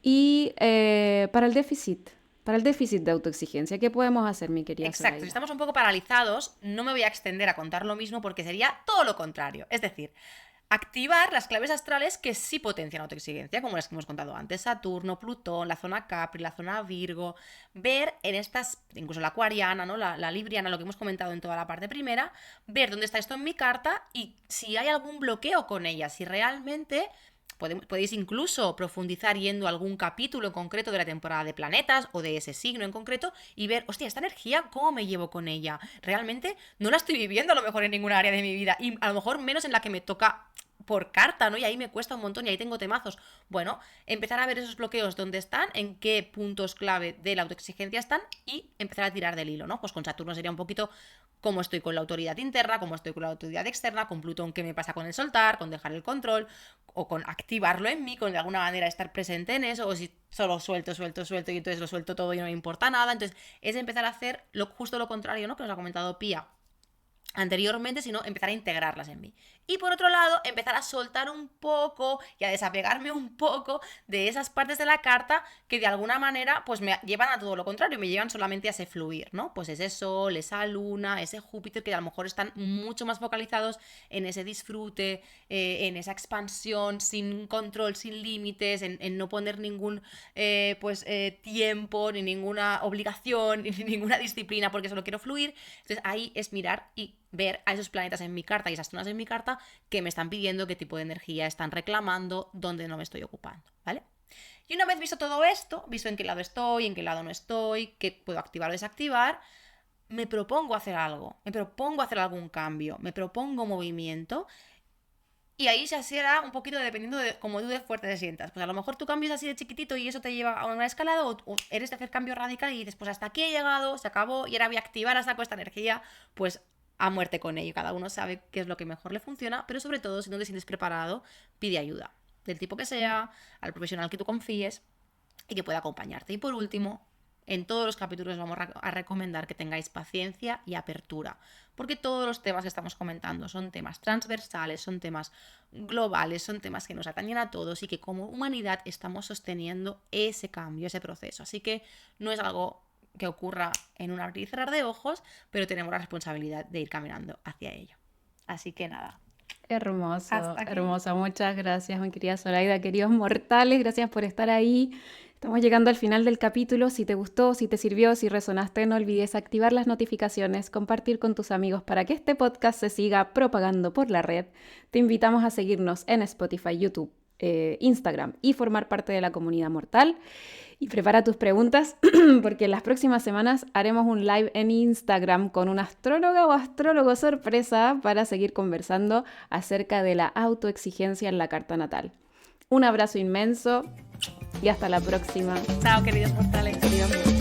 Speaker 4: Y para el déficit de autoexigencia, ¿qué podemos hacer, mi querida
Speaker 6: Exacto,
Speaker 4: Soraya?
Speaker 6: si estamos un poco paralizados, no me voy a extender a contar lo mismo porque sería todo lo contrario. Es decir, activar las claves astrales que sí potencian autoexigencia, como las que hemos contado antes, Saturno, Plutón, la zona Capri, la zona Virgo, ver en estas, incluso la acuariana, ¿no? la libriana, lo que hemos comentado en toda la parte primera, ver dónde está esto en mi carta y si hay algún bloqueo con ella, si realmente podéis incluso profundizar yendo a algún capítulo en concreto de la temporada de planetas o de ese signo en concreto y ver, hostia, esta energía, ¿cómo me llevo con ella? Realmente no la estoy viviendo a lo mejor en ninguna área de mi vida y a lo mejor menos en la que me toca por carta, ¿no? Y ahí me cuesta un montón y ahí tengo temazos. Bueno, empezar a ver esos bloqueos, dónde están, en qué puntos clave de la autoexigencia están y empezar a tirar del hilo, ¿no? Pues con Saturno sería un poquito cómo estoy con la autoridad interna, cómo estoy con la autoridad externa, con Plutón qué me pasa con el soltar, con dejar el control o con activarlo en mí, con de alguna manera estar presente en eso, o si solo suelto y entonces lo suelto todo y no me importa nada. Entonces es empezar a hacer justo lo contrario, ¿no? Que nos ha comentado Pía anteriormente, sino empezar a integrarlas en mí. Y por otro lado, empezar a soltar un poco y a desapegarme un poco de esas partes de la carta que de alguna manera pues me llevan a todo lo contrario, me llevan solamente a ese fluir, ¿no? Pues ese Sol, esa Luna, ese Júpiter que a lo mejor están mucho más focalizados en ese disfrute, en esa expansión, sin control, sin límites, en no poner ningún tiempo, ni ninguna obligación, ni ninguna disciplina porque solo quiero fluir. Entonces ahí es mirar y ver a esos planetas en mi carta y esas zonas en mi carta que me están pidiendo, qué tipo de energía están reclamando, dónde no me estoy ocupando, ¿vale? Y una vez visto todo esto, visto en qué lado estoy, en qué lado no estoy, qué puedo activar o desactivar, me propongo hacer algo, me propongo hacer algún cambio, me propongo movimiento. Y ahí se será un poquito dependiendo de cómo tú de fuerte te sientas. Pues a lo mejor tu cambio es así de chiquitito y eso te lleva a una escalada, o eres de hacer cambio radical y dices, pues hasta aquí he llegado, se acabó y ahora voy a activar hasta con esta energía, pues a muerte con ello. Cada uno sabe qué es lo que mejor le funciona, pero sobre todo, si no te sientes preparado, pide ayuda, del tipo que sea, al profesional que tú confíes y que pueda acompañarte. Y por último, en todos los capítulos vamos a recomendar que tengáis paciencia y apertura, porque todos los temas que estamos comentando son temas transversales, son temas globales, son temas que nos atañen a todos y que como humanidad estamos sosteniendo ese cambio, ese proceso. Así que no es algo que ocurra en un abrir y cerrar de ojos, pero tenemos la responsabilidad de ir caminando hacia ello. Así que nada.
Speaker 4: Hermoso, hermosa. Muchas gracias, mi querida Zoraida. Queridos mortales, gracias por estar ahí. Estamos llegando al final del capítulo. Si te gustó, si te sirvió, si resonaste, no olvides activar las notificaciones, compartir con tus amigos para que este podcast se siga propagando por la red. Te invitamos a seguirnos en Spotify, YouTube, Instagram y formar parte de la comunidad mortal. Y prepara tus preguntas porque en las próximas semanas haremos un live en Instagram con una astróloga o astrólogo sorpresa para seguir conversando acerca de la autoexigencia en la carta natal. Un abrazo inmenso y hasta la próxima.
Speaker 6: Chao, queridos mortales.
Speaker 4: Adiós.